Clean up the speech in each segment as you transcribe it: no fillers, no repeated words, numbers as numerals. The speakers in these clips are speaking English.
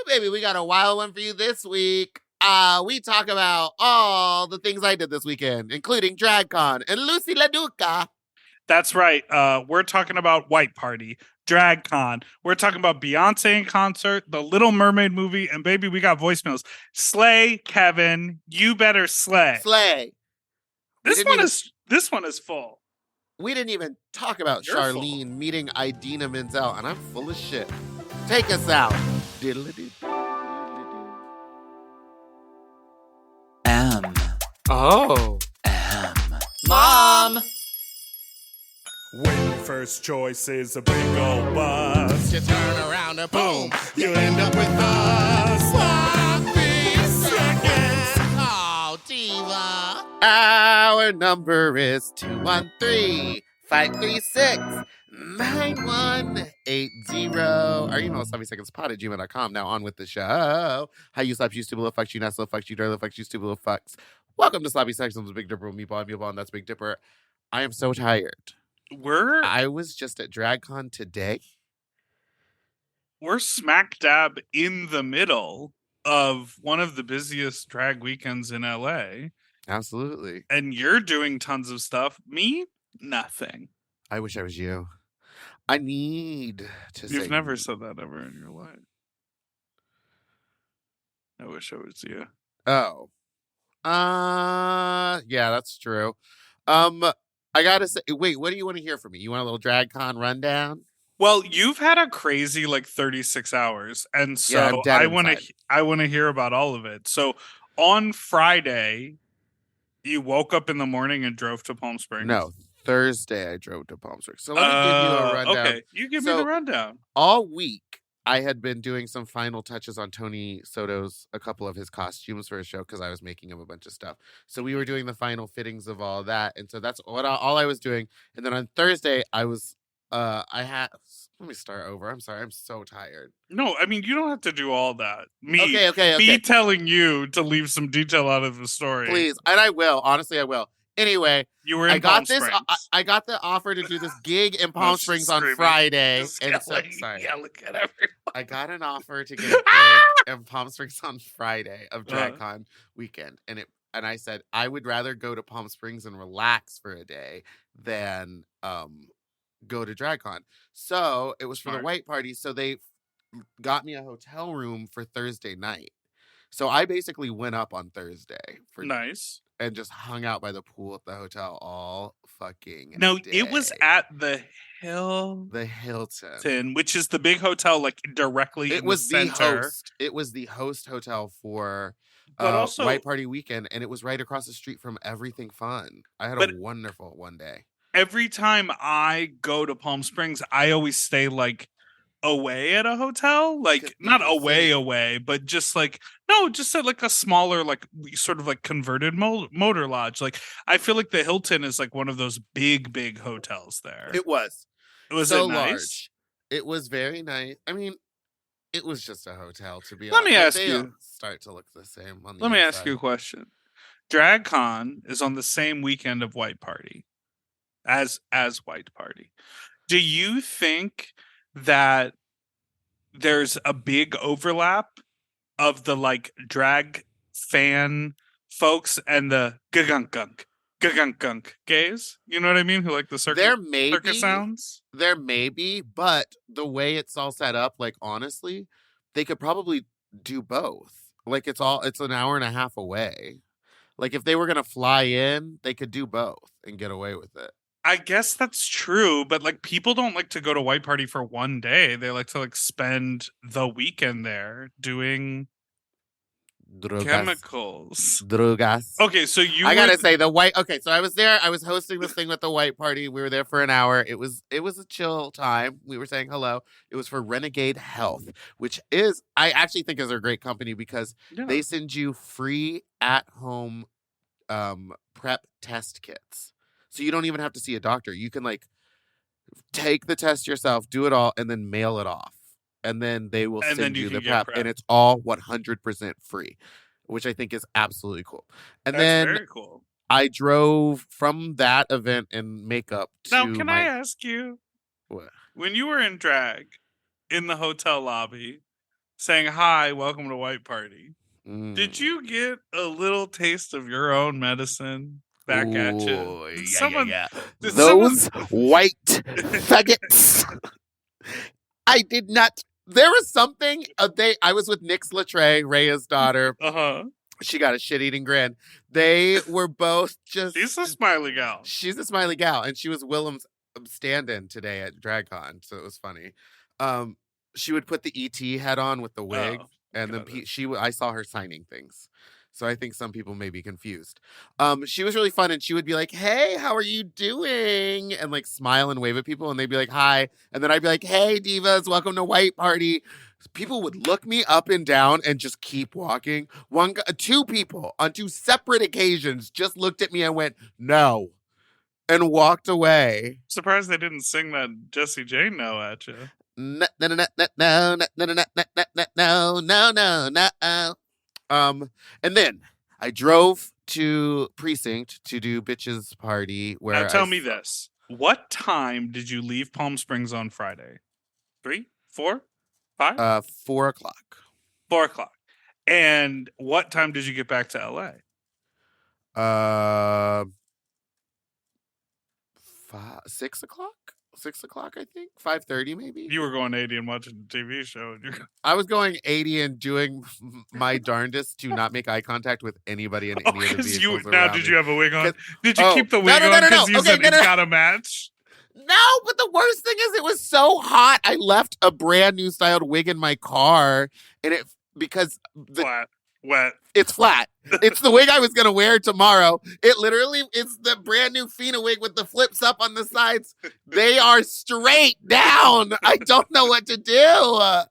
Baby, we got a wild one for you this week. We talk about all the things I did this weekend, including DragCon and Lucy LaDuca. That's right. We're talking about White Party, DragCon. We're talking about Beyonce in concert, the Little Mermaid movie, and baby, we got voicemails. Slay, Kevin. You better slay. Slay. This one is full. We didn't even talk about You're Charlene full. meeting Idina Menzel, and I'm full of shit. Take us out. Diddle-a-doo. M. Oh. M. Mom! When your first choice is a big old bus, You turn around and boom, you end up with us. Sloppy seconds. Oh, diva. Our number is 213-536-9180. Our email is sloppysecondspot@gmail.com. Now on with the show. How you slap you stupid little fucks, you not little fucks, you dirty little fucks, you stupid little fucks. Welcome to Sloppy Seconds with Big Dipper and Meatball, and that's Big Dipper. I am so tired. I was just at DragCon today. We're smack dab in the middle of one of the busiest drag weekends in LA. Absolutely. And you're doing tons of stuff. Me, nothing. I wish I was you. I need to say... You've never said that ever in your life. I wish I was you. Oh. Yeah, that's true. I gotta say, wait, what do you want to hear from me? You want a little DragCon rundown? Well, you've had a crazy 36 hours, and so Yeah, I'm dead I want to hear about all of it. So on Friday, you woke up in the morning and drove to Palm Springs. No, Thursday I drove to Palm Springs. So let me give you a rundown. Okay, you give me the rundown. All week, I had been doing some final touches on Tony Soto's, a couple of his costumes for his show because I was making him a bunch of stuff. So we were doing the final fittings of all that. And so that's all I was doing. And then on Thursday, let me start over. I'm sorry. I'm so tired. No, I mean, you don't have to do all that. Okay. Me telling you to leave some detail out of the story. Please. And I will. Honestly, I will. Anyway, you were in Palm Springs. I got the offer to do this gig in Palm Springs on Friday. Sorry. I got an offer to get a gig in Palm Springs on Friday of DragCon weekend. And I said, I would rather go to Palm Springs and relax for a day than go to DragCon. So it was for the White Party. So they got me a hotel room for Thursday night. So I basically went up on Thursday for nice and just hung out by the pool at the hotel all fucking No, day. It was at the Hilton, which is the big hotel directly in the center. It was the host hotel for also, White Party weekend, and it was right across the street from Everything Fun. I had a wonderful one day. Every time I go to Palm Springs, I always stay away at a hotel, not away, but just just at a smaller, sort of converted motor lodge. I feel like the Hilton is one of those big hotels there. It was so nice? Large. It was very nice. I mean, it was just a hotel, to be honest. Let me ask you. Start to look the same. Let me ask you a question. DragCon is on the same weekend of White Party as White Party. Do you think that there's a big overlap of the drag fan folks and the gunk gays? You know what I mean? Who like the circus sounds? There may be, but the way it's all set up, honestly, they could probably do both. It's an hour and a half away. If they were gonna fly in, they could do both and get away with it. I guess that's true, but people don't like to go to White Party for one day. They like to spend the weekend there doing chemicals. Drogas. Okay, so I gotta say so I was there. I was hosting this thing with the White Party. We were there for an hour. It was a chill time. We were saying hello. It was for Renegade Health, which I actually think is a great company because they send you free at home prep test kits. So you don't even have to see a doctor. You can take the test yourself, do it all, and then mail it off. And then they will send you the prep. And it's all 100% free, which I think is absolutely cool. And that's very cool. I drove from that event in makeup to Now, can I ask you? What? When you were in drag in the hotel lobby, saying, "Hi, welcome to White Party." Did Mm. you get a little taste of your own medicine back at you? Ooh, Did yeah, someone? yeah. Did someone? Those white faggots. I did not. There was something. I was with Nyx Latre, Rhea's daughter. Uh-huh. She got a shit-eating grin. They were both just. She's a smiley gal. She's a smiley gal, and she was Willem's stand-in today at DragCon, so it was funny. She would put the ET head on with the wig, Oh, and then got it. I saw her signing things, so I think some people may be confused. She was really fun, and she would be like, "Hey, how are you doing?" and like smile and wave at people, and they'd be like, "Hi," and then I'd be like, "Hey, divas, welcome to White Party." People would look me up and down and just keep walking. Two people on two separate occasions just looked at me and went, "No," and walked away. Surprised they didn't sing that Jessie J no at you. No, no, no, no, no, no, no, no, no, no, no, no. And then I drove to Precinct to do Bitches Party. Where Now tell me this. What time did you leave Palm Springs on Friday? 3, 4, 5? 4:00. 4 o'clock. And what time did you get back to LA? 6:00. 6:00, I think. 5:30, maybe. You were going 80 and watching the TV show. And you're... I was going 80 and doing my darndest to not make eye contact with anybody in any of the vehicles around did me. you have a wig on? 'Cause- Did you keep the wig no, on no, no, because no. you Okay, said no, it's no. got a match? No, but the worst thing is it was so hot. I left a brand new styled wig in my car, and because Flat, wet. it's flat. It's the wig I was gonna wear tomorrow. It's the brand new Fina wig with the flips up on the sides. They are straight down. I don't know what to do.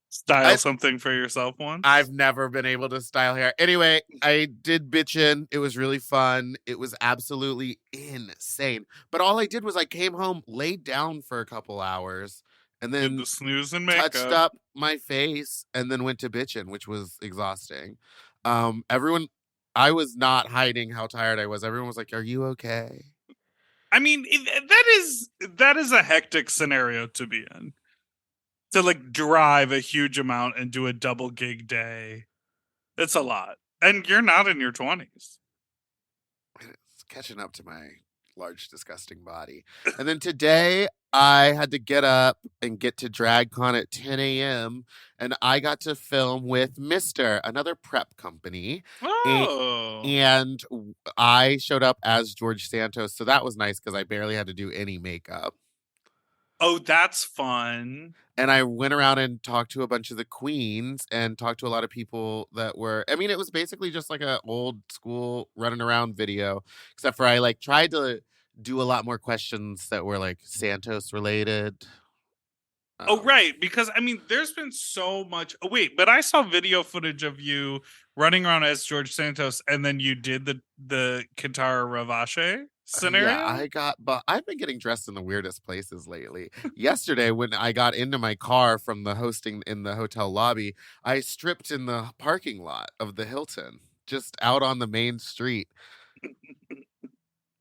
Style something for yourself once? I've never been able to style hair. Anyway, I did bitchin'. It was really fun. It was absolutely insane. But all I did was I came home, laid down for a couple hours, and Did then the snooze and makeup. touched up my face, and then went to bitchin', which was exhausting. I was not hiding how tired I was. Everyone was like, "Are you okay?" I mean, that is a hectic scenario to be in. To like drive a huge amount and do a double gig day. It's a lot. And you're not in your 20s. It's catching up to my large, disgusting body. And then today, I had to get up and get to DragCon at 10 a.m. And I got to film with Mr., another prep company. Oh. And I showed up as George Santos. So that was nice because I barely had to do any makeup. Oh, that's fun. And I went around and talked to a bunch of the queens and talked to a lot of people that were, I mean, it was basically just like an old school running around video, except for I like tried to do a lot more questions that were like Santos related. Oh, right. Because, I mean, there's been so much. Oh, wait, but I saw video footage of you running around as George Santos, and then you did the Kintara Ravache scenario. Yeah, but I've been getting dressed in the weirdest places lately. Yesterday, when I got into my car from the hosting in the hotel lobby, I stripped in the parking lot of the Hilton, just out on the main street.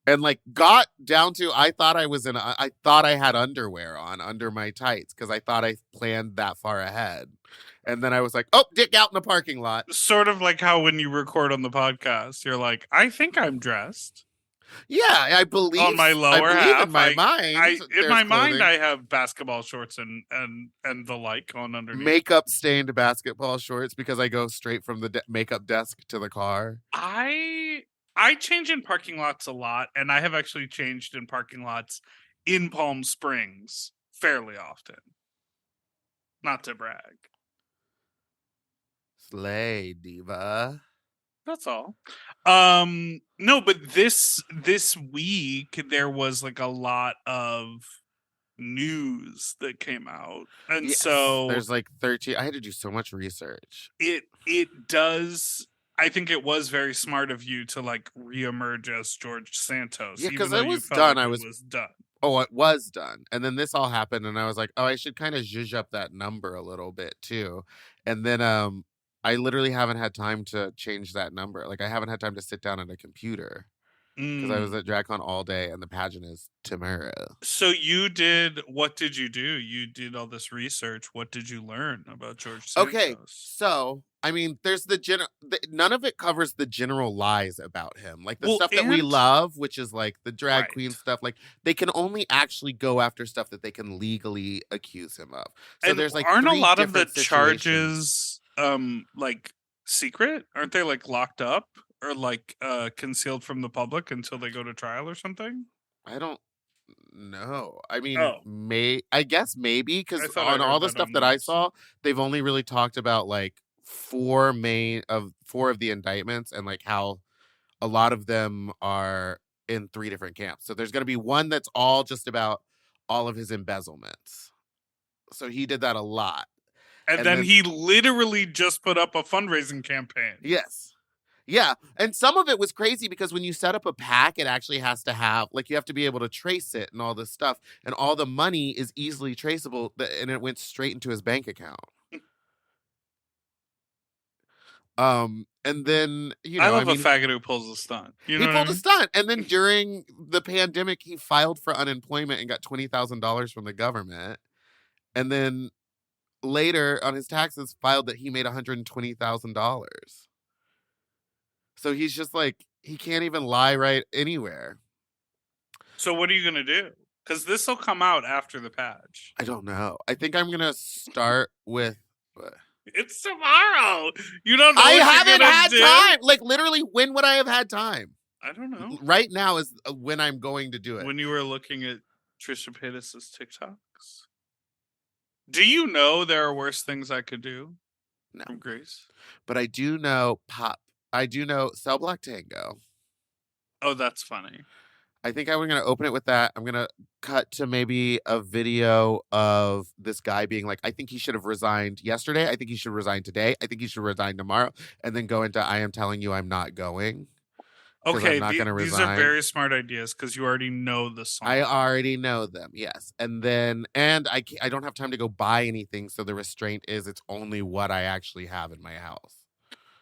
And like got down to, I thought I had underwear on under my tights because I thought I planned that far ahead. And then I was like, oh, dick out in the parking lot. Sort of like how when you record on the podcast, you're like, I think I'm dressed. Yeah, I believe on my lower half. In my mind, in my mind, I have basketball shorts and the like on underneath. Makeup stained basketball shorts because I go straight from the makeup desk to the car. I change in parking lots a lot, and I have actually changed in parking lots in Palm Springs fairly often. Not to brag. Slay, diva. That's all. No, but this week there was like a lot of news that came out, and so there's like 13. I had to do so much research. It does. I think it was very smart of you to like reemerge as George Santos. Yeah, because I was done. Like was done. Oh, it was done. And then this all happened, and I was like, oh, I should kind of zhuzh up that number a little bit too. And then I literally haven't had time to change that number. Like I haven't had time to sit down at a computer. because I was at DragCon all day, and the pageant is tomorrow. So what did you do? You did all this research. What did you learn about George Santos? Okay, so I mean, there's none of it covers the general lies about him, like the stuff that we love, which is like the drag queen stuff. Like they can only actually go after stuff that they can legally accuse him of. So and there's like aren't a lot of the charges like secret? Aren't they like locked up or like concealed from the public until they go to trial or something? I don't know. I mean, I guess maybe because on all the stuff that I saw, they've only really talked about like four of the indictments, and like how a lot of them are in 3 different camps. So there's going to be one that's all just about all of his embezzlements. So he did that a lot. And then he literally just put up a fundraising campaign. Yes. Yeah. And some of it was crazy because when you set up a PAC, it actually has to have, like, you have to be able to trace it and all this stuff. And all the money is easily traceable. And it went straight into his bank account. And then, I love a faggot who pulls a stunt. He pulled a stunt. And then during the pandemic, he filed for unemployment and got $20,000 from the government. And then later on his taxes filed that he made $120,000. So he's just like, he can't even lie right anywhere. So what are you going to do? Because this will come out after the patch. I don't know. I think I'm going to start with... It's tomorrow. You don't know I haven't had time. Like, literally, when would I have had time? I don't know. Right now is when I'm going to do it. When you were looking at Trisha Paytas's TikToks. Do you know there are worse things I could do? No. From Grace? But I do know I do know Cell Block Tango. Oh, that's funny. I think I'm going to open it with that. I'm going to cut to maybe a video of this guy being like, I think he should have resigned yesterday. I think he should resign today. I think he should resign tomorrow. And then go into, I am telling you I'm not going. Okay, I'm not gonna these resign. are very smart ideas because you already know the song. I already know them, yes. And then, I don't have time to go buy anything. So the restraint is it's only what I actually have in my house.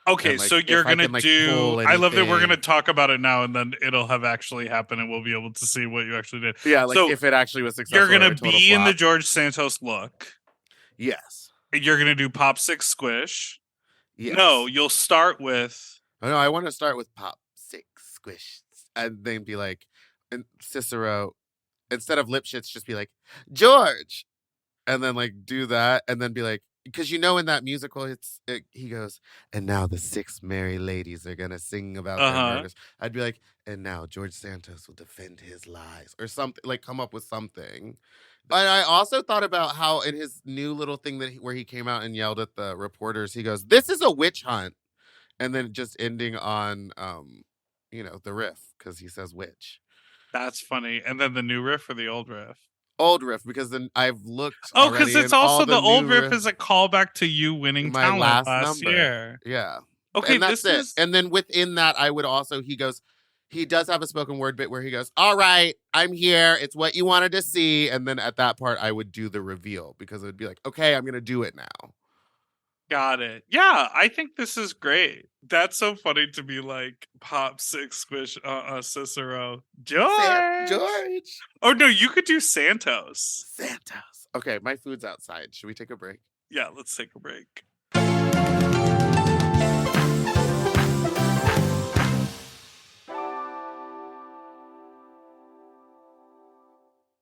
Okay, so you're going to do... I love that we're going to talk about it now and then it'll have actually happened and we'll be able to see what you actually did. Yeah, like if it actually was successful. You're going to be in the George Santos look. Yes. You're going to do Pop 6 Squish. Yes. No, you'll start with... Oh, no, I want to start with Pop 6 Squish. And then be like, and Cicero, instead of lip shits, just be like, George! And then like do that and then be like, because in that musical, he goes, and now the 6 merry ladies are going to sing about their murders. I'd be like, and now George Santos will defend his lies or something, like come up with something. But I also thought about how in his new little thing where he came out and yelled at the reporters, he goes, this is a witch hunt. And then just ending on, the riff because he says witch. That's funny. And then the new riff or the old riff? Old riff, because then I've looked. Oh, because it's also the old riff is a callback to you winning my talent last year. Yeah. Okay, and that's it. And then within that, I would also, he does have a spoken word bit where he goes, all right, I'm here. It's what you wanted to see. And then at that part, I would do the reveal because it would be like, okay, I'm going to do it now. Got it. Yeah, I think this is great. That's so funny to be like Pop 6 Squish Cicero. George. Oh no, you could do Santos. Okay, my food's outside. Should we take a break? Yeah, let's take a break.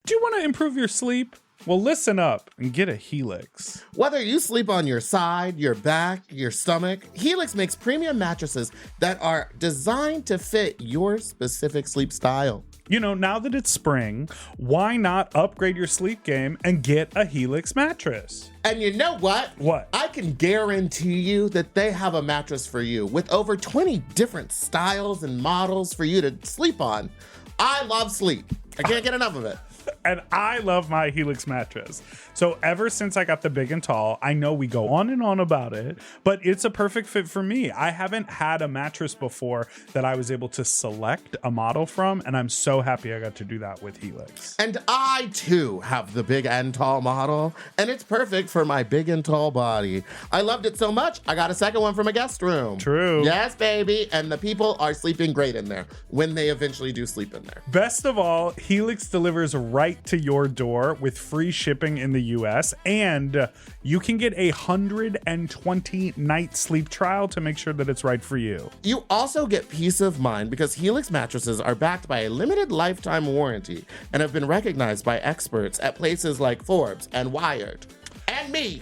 Do you want to improve your sleep? Well, listen up and get a Helix. Whether you sleep on your side, your back, your stomach, Helix makes premium mattresses that are designed to fit your specific sleep style. Now that it's spring, why not upgrade your sleep game and get a Helix mattress? And you know what? What? I can guarantee you that they have a mattress for you with over 20 different styles and models for you to sleep on. I love sleep. I can't get enough of it. and I love my Helix mattress. So ever since I got the big and tall, I know we go on and on about it, but it's a perfect fit for me. I haven't had a mattress before that I was able to select a model from, and I'm so happy I got to do that with Helix. And I too have the big and tall model, and it's perfect for my big and tall body. I loved it so much, I got a second one from a guest room. True. Yes, baby. And the people are sleeping great in there when they eventually do sleep in there. Best of all, Helix delivers right to your door with free shipping in the US, and you can get a 120-night sleep trial to make sure that it's right for you. You also get peace of mind because Helix mattresses are backed by a limited lifetime warranty and have been recognized by experts at places like Forbes and Wired. And me.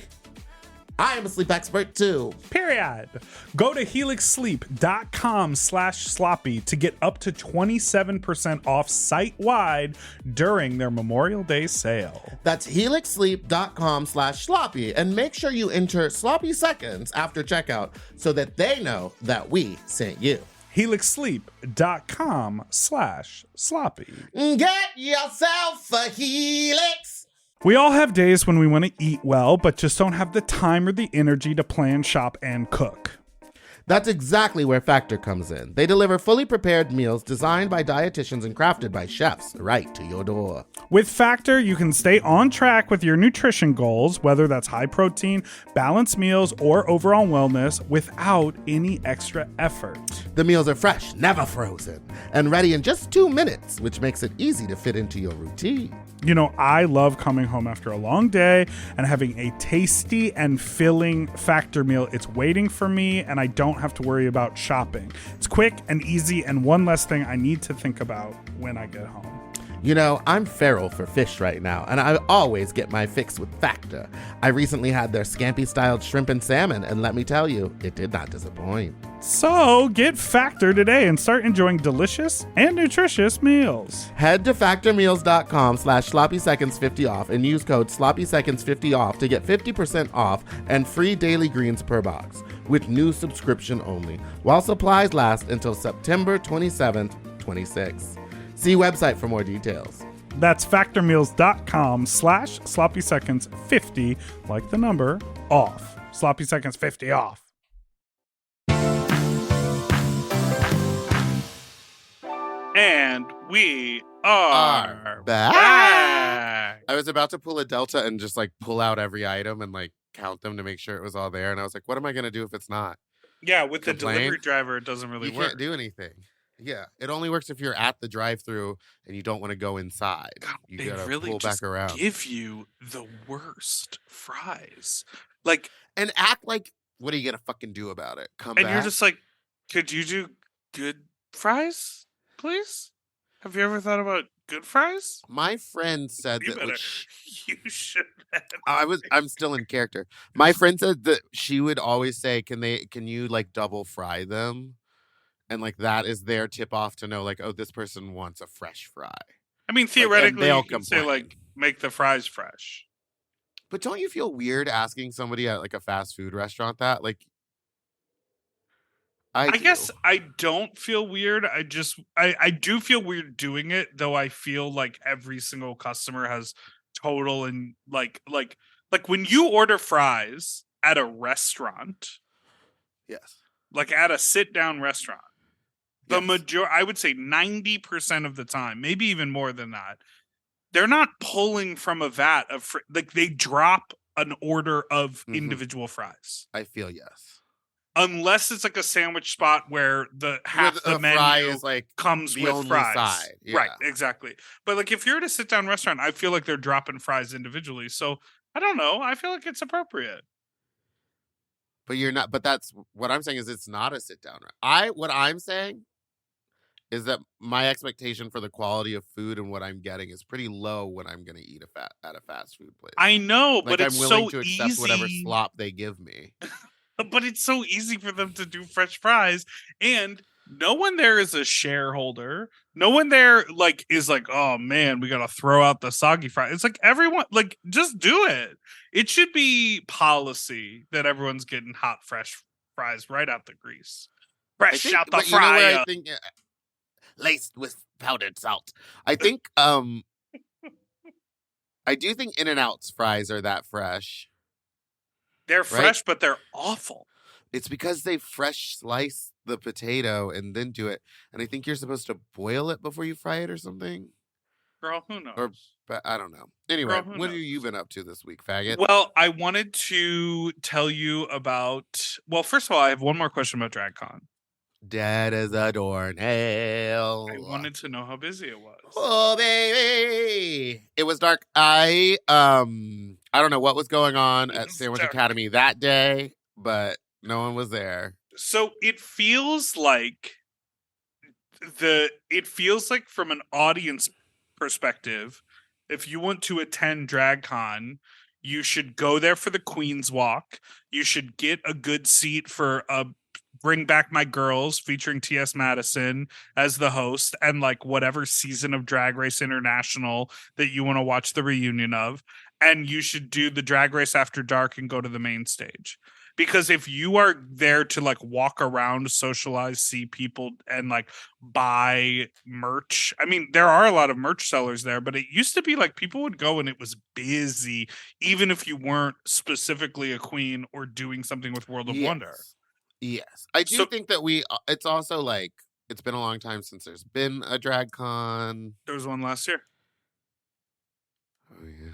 I am a sleep expert too. Period. Go to helixsleep.com/sloppy to get up to 27% off site-wide during their Memorial Day sale. That's helixsleep.com/sloppy, and make sure you enter sloppy seconds after checkout so that they know that we sent you. helixsleep.com/sloppy. Get yourself a Helix. We all have days when we want to eat well, but just don't have the time or the energy to plan, shop, and cook. That's exactly where Factor comes in. They deliver fully prepared meals designed by dietitians and crafted by chefs right to your door. With Factor, you can stay on track with your nutrition goals, whether that's high protein, balanced meals, or overall wellness, without any extra effort. The meals are fresh, never frozen, and ready in just 2 minutes, which makes it easy to fit into your routine. You know, I love coming home after a long day and having a tasty and filling Factor meal. It's waiting for me, and I don't have to worry about shopping. It's quick and easy, and one less thing I need to think about when I get home. You know, I'm feral for fish right now, and I always get my fix with Factor. I recently had their scampi-styled shrimp and salmon, and let me tell you, it did not disappoint. So get Factor today and start enjoying delicious and nutritious meals. Head to factormeals.com/sloppyseconds50off and use code sloppyseconds50off to get 50% off and free daily greens per box with new subscription only, while supplies last until September 27th, 26. See website for more details. That's factormeals.com/sloppyseconds50, like the number, off. Sloppy Seconds 50 off. And we are back. I was about to pull a Delta and just like pull out every item and like count them to make sure it was all there. And I was like, what am I going to do if it's not? Yeah, with the Complain? delivery driver, it doesn't really You work. can't do anything. Yeah, it only works if you're at the drive-thru and you don't want to go inside. You They gotta really pull just back around give you the worst fries. Like, and act like, what are you gonna fucking do about it? Come and back. you're just like, could you do good fries, please? Have you ever thought about good fries? My friend said You that. better. Which, You should. I'm still in character. My friend said that she would always say, "Can you like double fry them?" And like that is their tip off to know like, oh, this person wants a fresh fry. I mean, and theoretically, they'll you could say complain. like, make the fries fresh. But don't you feel weird asking somebody at like a fast food restaurant that? Like, I guess do. I don't feel weird. I do feel weird doing it, though. I feel like every single customer has total and like when you order fries at a restaurant, Yes. like at a sit down restaurant, the Yes. I would say 90% of the time, maybe even more than that, they're not pulling from a vat of like they drop an order of Mhm. individual fries. I feel yes. Unless it's like a sandwich spot where the half Where the a fry menu is like comes the with only fries. side. Right, Yeah. exactly. But like if you're at a sit down restaurant, I feel like they're dropping fries individually. So I don't know. I feel like it's appropriate. But you're not. But that's what I'm saying is it's not a sit down. What I'm saying is that my expectation for the quality of food and what I'm getting is pretty low when I'm going to eat at a fast food place. I know, like but I'm it's willing so to accept easy. whatever slop they give me. But it's so easy for them to do fresh fries, and no one there is a shareholder. No one there like is like, oh man, we gotta throw out the soggy fry. It's like everyone like just do it. It should be policy that everyone's getting hot, fresh fries right out the grease, I fresh think, out the but you know where fryer. I think laced with powdered salt. I think I do think In-N-Out's fries are that fresh. They're fresh, but they're awful. It's because they fresh slice the potato and then do it. And I think you're supposed to boil it before you fry it or something. Girl, who knows? But I don't know. Anyway, Girl, who what knows? have you been up to this week, faggot? Well, I wanted to tell you about. Well, first of all, I have one more question about DragCon. Dead as a doornail. I wanted to know how busy it was. Oh baby, it was dark. I don't know what was going on at Sandwich dark. Academy that day, but no one was there. So it feels like from an audience perspective, if you want to attend DragCon, you should go there for the Queen's Walk. You should get a good seat for Bring Back My Girls featuring T.S. Madison as the host and like whatever season of Drag Race International that you want to watch the reunion of. And you should do the Drag Race After Dark and go to the main stage. Because if you are there to like walk around, socialize, see people, and like buy merch, I mean, there are a lot of merch sellers there, but it used to be like people would go and it was busy, even if you weren't specifically a queen or doing something with World of Wonder. Yes. I do think that it's also like, it's been a long time since there's been a drag con. There was one last year. Oh, yeah.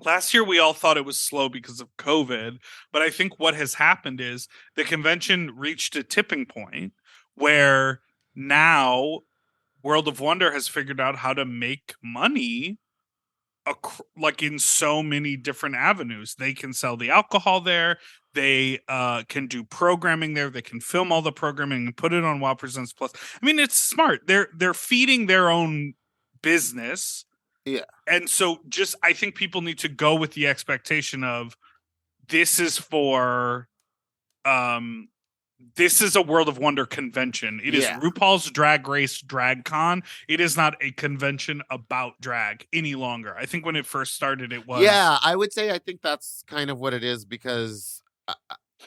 Last year, we all thought it was slow because of COVID, but I think what has happened is the convention reached a tipping point where now World of Wonder has figured out how to make money like in so many different avenues. They can sell the alcohol there. They can do programming there. They can film all the programming and put it on WoW Presents Plus. I mean, it's smart. They're feeding their own business. Yeah. And so I think people need to go with the expectation of this is for this is a World of Wonder convention. It is RuPaul's Drag Race DragCon. It is not a convention about drag any longer. I think when it first started, it was. Yeah, I would say I think that's kind of what it is because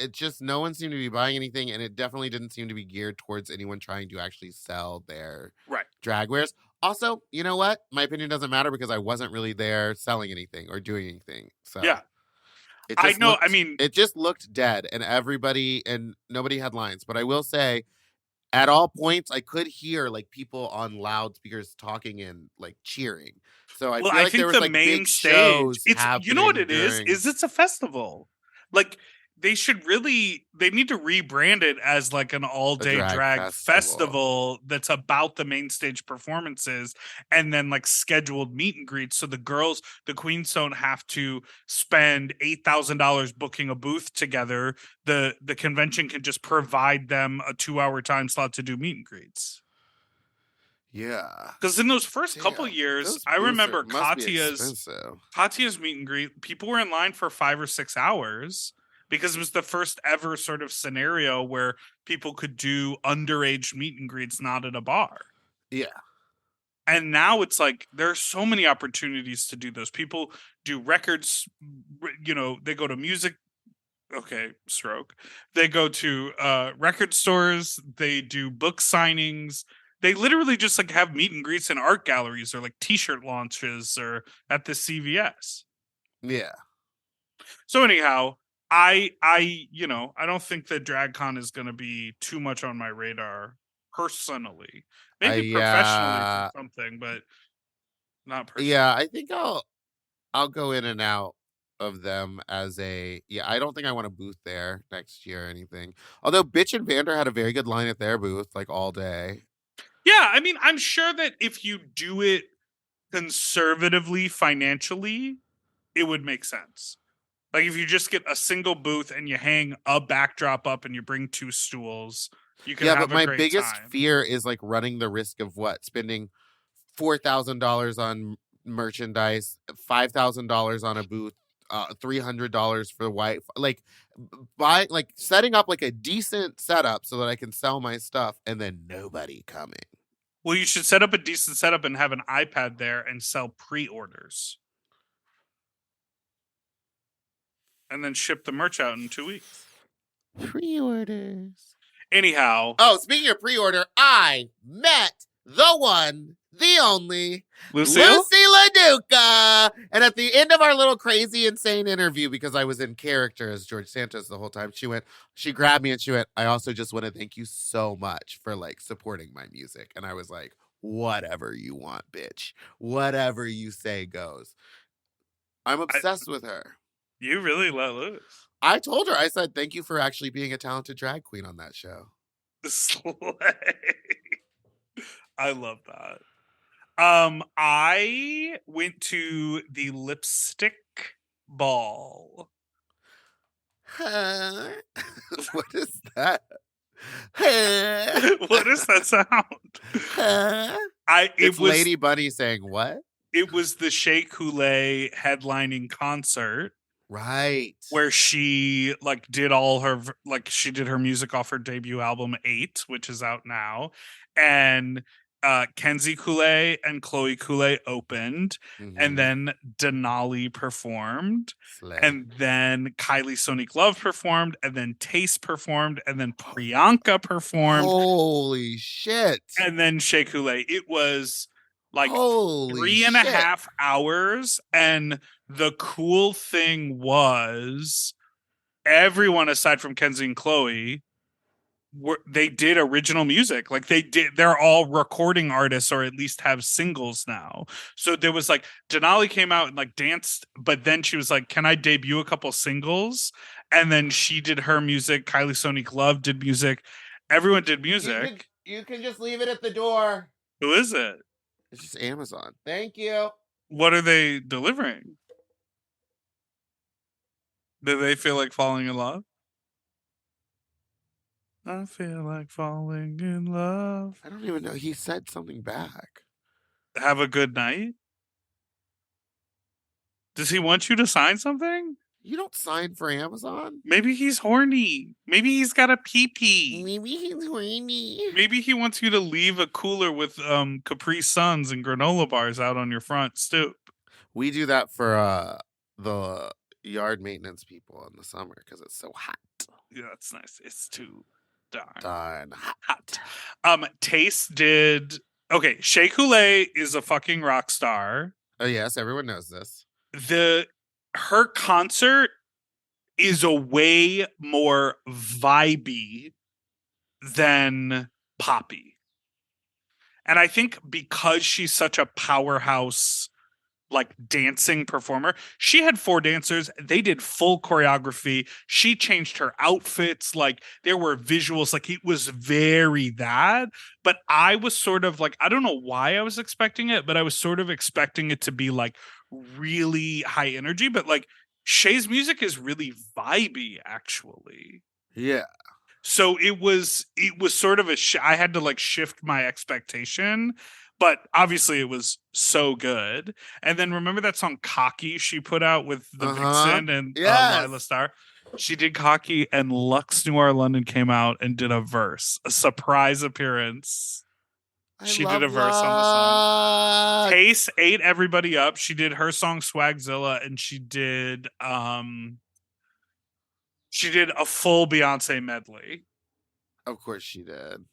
it just no one seemed to be buying anything, and it definitely didn't seem to be geared towards anyone trying to actually sell their drag wares. Also, you know what? My opinion doesn't matter because I wasn't really there selling anything or doing anything. So yeah. I know. I mean, it just looked dead, and nobody had lines. But I will say, at all points, I could hear like people on loudspeakers talking and like cheering. So I feel like think there was like main big stage. shows. You know what it is? Is it's a festival. Like they need to rebrand it as like an all-day drag festival that's about the main stage performances and then like scheduled meet and greets. So the queens don't have to spend $8,000 booking a booth together. The convention can just provide them a 2-hour time slot to do meet and greets. Yeah. Because in those first couple years, I remember Katya's meet and greet, people were in line for 5 or 6 hours. Because it was the first ever sort of scenario where people could do underage meet and greets not at a bar. Yeah. And now it's like there are so many opportunities to do those. People do records, they go to music. Okay, stroke. They go to record stores. They do book signings. They literally just like have meet and greets in art galleries or like t-shirt launches or at the CVS. Yeah. So anyhow, I don't think that DragCon is going to be too much on my radar personally. Maybe professionally for something, but not personally. Yeah, I think I'll go in and out of them as I don't think I want a booth there next year or anything. Although Bitch and Vander had a very good line at their booth like all day. Yeah, I mean, I'm sure that if you do it conservatively financially, it would make sense. Like if you just get a single booth and you hang a backdrop up and you bring 2 stools, you can have a great time. Yeah, but my biggest fear is like running the risk of spending $4,000 on merchandise, $5,000 on a booth, $300 for setting up like a decent setup so that I can sell my stuff and then nobody coming. Well, you should set up a decent setup and have an iPad there and sell pre-orders. And then ship the merch out in 2 weeks. Pre-orders. Anyhow. Oh, speaking of pre-order, I met the one, the only, Lucille? Lucy LaDuca. And at the end of our little crazy, insane interview, because I was in character as George Santos the whole time, she grabbed me and she went, I also just want to thank you so much for like supporting my music. And I was like, whatever you want, bitch. Whatever you say goes. I'm obsessed with her. You really let loose. I told her, I said, thank you for actually being a talented drag queen on that show. Slay. I love that. I went to the lipstick ball. What is that? What is that sound? It's Lady Bunny saying what? It was the Shea Coulee headlining concert. Right. Where she like did all her she did her music off her debut album 8, which is out now. And Kenzie Coulee and Chloe Coulee opened, and then Denali performed, and then Kylie Sonique Love performed, and then Taste performed, and then Priyanka performed. Holy shit. And then Shea Coulee. It was like Holy 3.5 hours. And the cool thing was everyone aside from Kenzie and Chloe they did original music. Like they're all recording artists or at least have singles now. So there was like Denali came out and like danced, but then she was like, can I debut a couple singles? And then she did her music. Kylie Sonique Love did music. Everyone did music. You can just leave it at the door. Who is it? It's just Amazon. Thank you. What are they delivering? Do they feel like falling in love? I feel like falling in love. I don't even know. He said something back. Have a good night? Does he want you to sign something? You don't sign for Amazon? Maybe he's horny. Maybe he's got a pee-pee. Maybe he's horny. Maybe he wants you to leave a cooler with Capri Suns and granola bars out on your front stoop. We do that for the yard maintenance people in the summer because it's so hot. Yeah, that's nice. It's too darn hot. Taste did okay. Shea Coulee is a fucking rock star. Oh yes, everyone knows this. Her concert is a way more vibey than poppy, and I think because she's such a powerhouse like dancing performer, she had 4 dancers. They did full choreography. She changed her outfits. Like there were visuals. Like it was very that. But I was sort of like, I don't know why I was expecting it, but I was sort of expecting it to be like really high energy. But like Shea's music is really vibey, actually. Yeah. So it was sort of I had to like shift my expectation. But obviously it was so good. And then remember that song Cocky she put out with the Vixen and Lila Starr? She did Cocky, and Lux Noir London came out and did a surprise appearance. She did a verse on the song. Taste ate everybody up. She did her song Swagzilla, and she did a full Beyonce medley. Of course she did.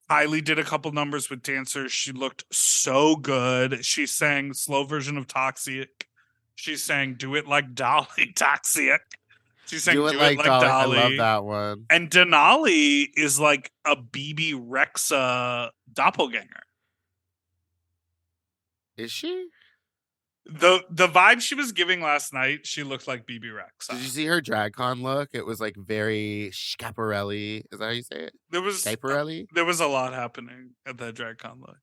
Kylie did a couple numbers with dancers. She looked so good. She sang slow version of Toxic. She sang Do It Like Dolly Toxic. She sang Do It Like Dolly. I love that one. And Denali is like a BB Rexa doppelganger. Is she? The vibe she was giving last night, she looked like BB Rexa. Did you see her DragCon look? It was like very Schiaparelli. Is that how you say it? There was a lot happening at that DragCon look.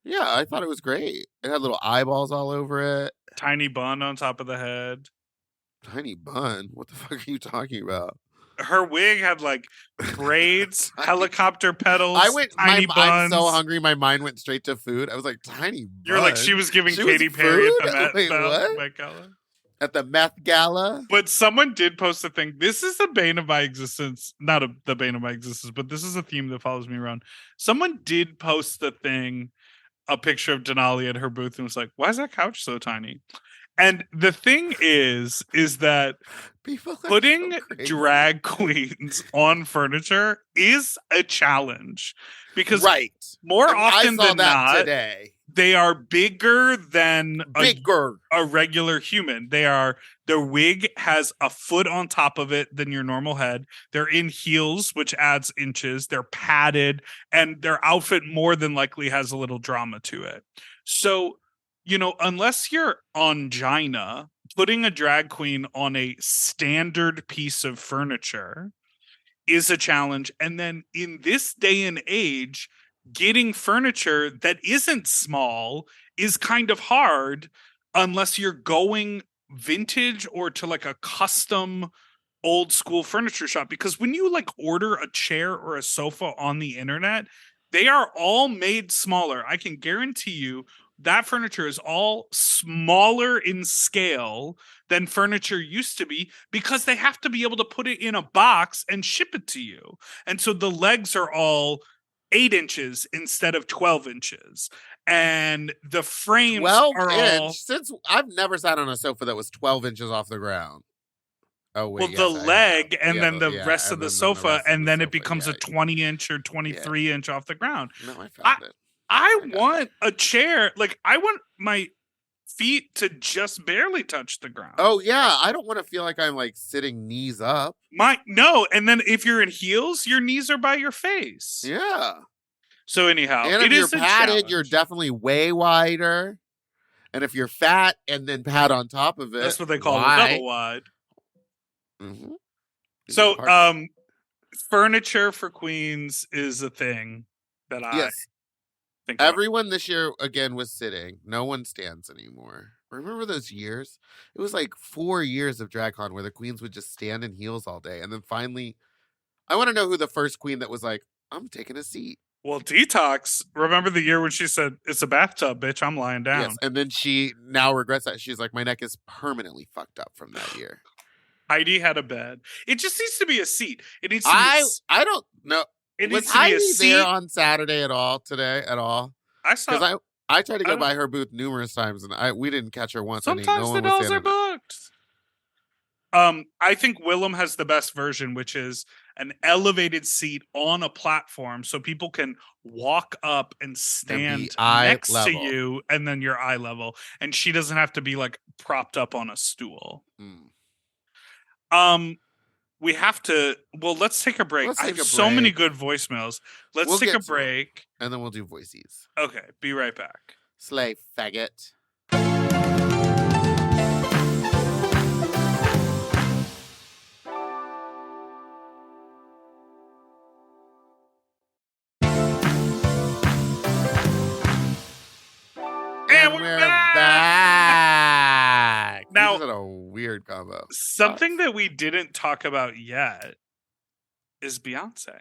Yeah, I thought it was great. It had little eyeballs all over it. Tiny bun on top of the head. Tiny bun? What the fuck are you talking about? Her wig had like braids, helicopter petals. I'm so hungry. My mind went straight to food. I was like, tiny bun. You're like, she was giving Katy Perry at the Met Gala. At the Meth Gala? But someone did post a thing. This is the bane of my existence. Not the bane of my existence, but this is a theme that follows me around. Someone did post the thing, a picture of Denali at her booth, and was like, why is that couch so tiny? And the thing is that putting drag queens on furniture is a challenge Because right. more And often I saw than that not, today. they are bigger than Bigger. a regular human. Their wig has a foot on top of it than your normal head. They're in heels, which adds inches. They're padded, and their outfit more than likely has a little drama to it. So, unless you're angina, putting a drag queen on a standard piece of furniture is a challenge. And then in this day and age, getting furniture that isn't small is kind of hard unless you're going vintage or to like a custom old school furniture shop. Because when you like order a chair or a sofa on the internet, they are all made smaller. I can guarantee you that furniture is all smaller in scale than furniture used to be, because they have to be able to put it in a box and ship it to you. And so the legs are all 8 inches instead of 12 inches. And the frames 12 are inch. all... Since I've never sat on a sofa that was 12 inches off the ground. Oh, wait. Well, yes, the I leg have. and Yeah, then the yeah, rest of and the then sofa, rest of and the then it sofa, becomes yeah. a 20 inch or 23 inch off the ground. No, I found it. I got want a chair. Like, I want my feet to just barely touch the ground. Oh, yeah. I don't want to feel like I'm like sitting knees up. No, and then if you're in heels, your knees are by your face. Yeah. So anyhow, And it if you're is a padded, you're challenge. definitely way wider. And if you're fat and then pad on top of it, That's what they call why? a double wide. Mm-hmm. So, furniture for queens is a thing that I yes. think about. Everyone this year again was sitting. No one stands anymore. Remember those years? It was like 4 years of DragCon where the queens would just stand in heels all day, and then finally, I want to know who the first queen that was like, "I'm taking a seat." Well, Detox, remember the year when she said, "It's a bathtub, bitch, I'm lying down." Yes, and then she now regrets that. She's like, "My neck is permanently fucked up from that year." Heidi had a bed. It just needs to be a seat. It needs to I be don't know. It Was needs to be a Heidi seat. there on Saturday at all today at all? I saw. Because I tried to I go don't- by her booth numerous times, and we didn't catch her once. Sometimes no the one was dolls are standing there. booked. I think Willem has the best version, which is an elevated seat on a platform so people can walk up and stand eye next to level. you, and then you're eye level. And she doesn't have to be like propped up on a stool. Mm. We have to. Well, let's take a break. Let's I take have a so many break. good voicemails. Let's We'll take get a to 'em. break. And then we'll do voices. Okay, be right back. Slay faggot. And we're back. Now- This is a weird combo. Something that we didn't talk about yet is Beyonce.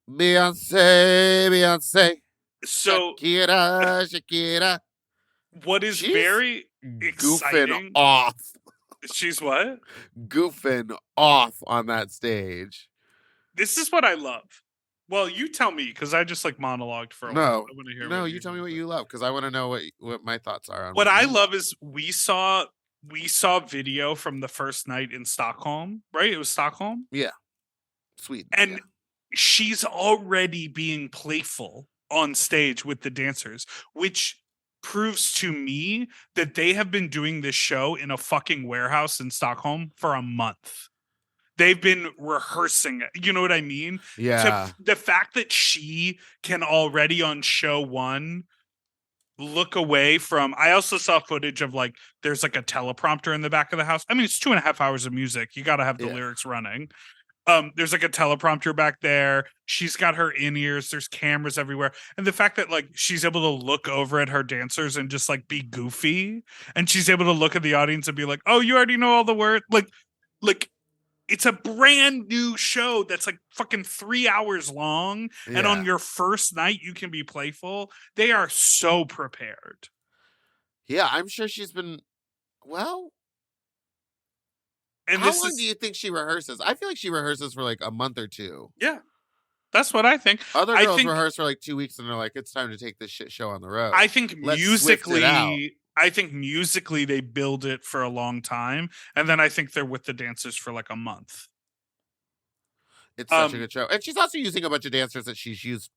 Beyonce. So Shakira. what is She's very Goofing exciting? off. She's what? Goofing off on that stage. This is what I love. Well, you tell me, because I just like monologued for a while. No, I want to hear. no, what you tell me what you love, because I want to know what my thoughts are on What I you love is we saw video from the first night in Stockholm, right? It was Stockholm, Sweden. and yeah. she's already being playful on stage with the dancers, which proves to me that they have been doing this show in a fucking warehouse in Stockholm for a month. They've been rehearsing it. You know what I mean? Yeah. The fact that she can already on show one look away from... I also saw footage of like, there's like a teleprompter in the back of the house. I mean, it's 2.5 hours of music. You got to have the lyrics running. There's like a teleprompter back there. She's got her in-ears. There's cameras everywhere. And the fact that like she's able to look over at her dancers and just like be goofy. And she's able to look at the audience and be like, oh, you already know all the words. Like it's a brand new show that's like fucking 3 hours long. Yeah. And on your first night, you can be playful. They are so prepared. Yeah, I'm sure she's been, well, And how this long is, do you think she rehearses? I feel like she rehearses for like a month or two. yeah, that's what I think. Other I girls think- rehearse for like 2 weeks and they're like, it's time to take this shit show on the road. I think Let's swift it out. musically they build it for a long time, and then I think they're with the dancers for like a month. It's such a good show. And she's also using a bunch of dancers that she's used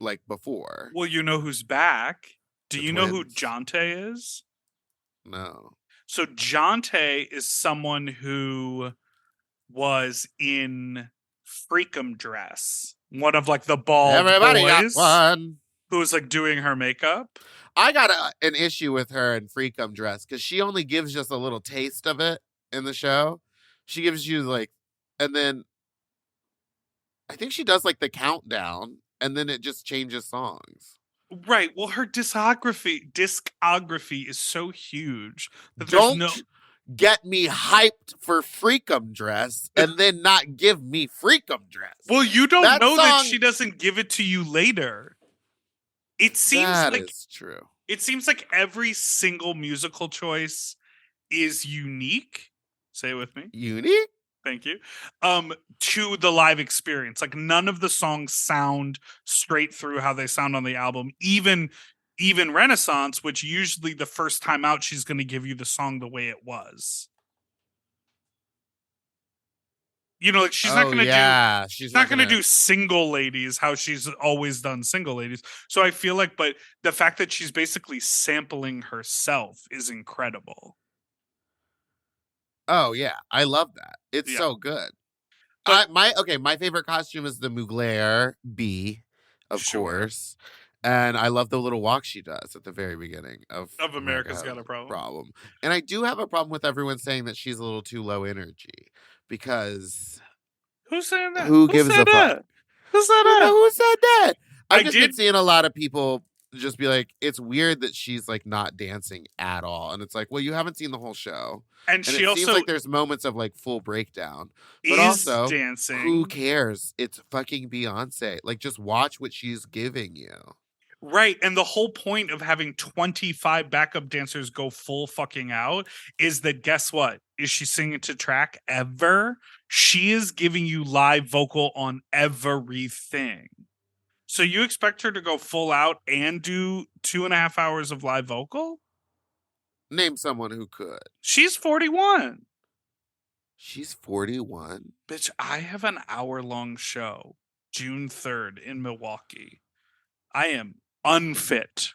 like before. Well, you know who's back? Do The you know who twins. Jonte is? No. So Jonte is someone who was in Freakum Dress, one of like the bald Everybody boys got one. who was like doing her makeup. I got an issue with her in Freakum Dress because she only gives just a little taste of it in the show. She gives you like, and then I think she does like the countdown, and then it just changes songs. Right. Well, her discography is so huge that Don't there's no. get me hyped for Freakum Dress and then not give me Freakum Dress. Well, you don't That know that song- she doesn't give it to you later. It seems That like is true. it seems like every single musical choice is unique. Say it with me. Unique? Thank you. To the live experience. Like none of the songs sound straight through how they sound on the album. Even Renaissance, which usually the first time out she's going to give you the song the way it was. You know, like she's not going to do She's not going to do Single Ladies how she's always done Single Ladies. So I feel like, but the fact that she's basically sampling herself is incredible. Oh yeah, I love that. It's Yeah. so good. But- My favorite costume is the Mugler bee, of Sure. course. And I love the little walk she does at the very beginning of America's Has Got a Problem. And I do have a problem with everyone saying that she's a little too low energy because Who's saying that? who gives said a fuck? that? Who said I don't know that? who said that? I I've just been did- seeing a lot of people just be like, it's weird that she's like not dancing at all. And it's like, well, you haven't seen the whole show. And And she it also seems like there's moments of like full breakdown. But is also, dancing. Who cares? It's fucking Beyonce. Like, just watch what she's giving you. Right. And the whole point of having 25 backup dancers go full fucking out is that guess what? Is she singing to track ever? She is giving you live vocal on everything. So you expect her to go full out and do 2.5 hours of live vocal? Name someone who could. She's 41. She's 41. Bitch, I have an hour-long show June 3rd in Milwaukee. I am unfit.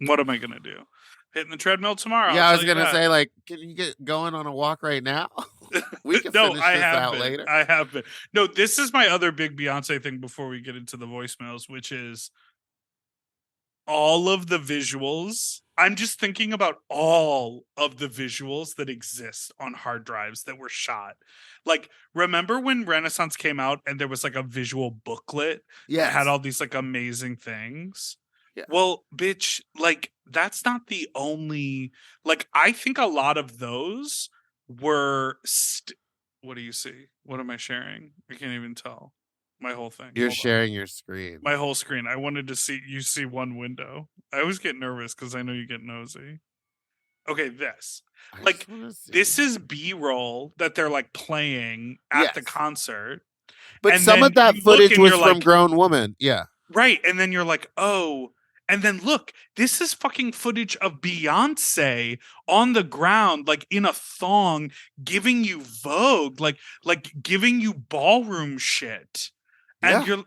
What am I going to do? Hitting the treadmill tomorrow. Yeah, I'll I was tell you going to that. say, like, can you get going on a walk right now? We can No, finish I this have out been. later. I have been. No, this is my other big Beyonce thing before we get into the voicemails, which is all of the visuals. I'm just thinking about all of the visuals that exist on hard drives that were shot. Like, remember when Renaissance came out and there was like a visual booklet that Yes. had all these like amazing things? Yeah. Well, bitch, like that's not the only. Like, I think a lot of those were. What do you see? What am I sharing? I can't even tell. My whole thing. You're Hold on. sharing your screen. My whole screen. I wanted to see you see one window. I always get nervous because I know you get nosy. Okay, this. I like, just wanna see. This is B-roll that they're like playing at the Yes. concert. But and some then of that you look footage and was you're from like- Grown Woman. Yeah. Right. And then you're like, oh. And then look, this is fucking footage of Beyonce on the ground, like in a thong, giving you Vogue, like giving you ballroom shit. And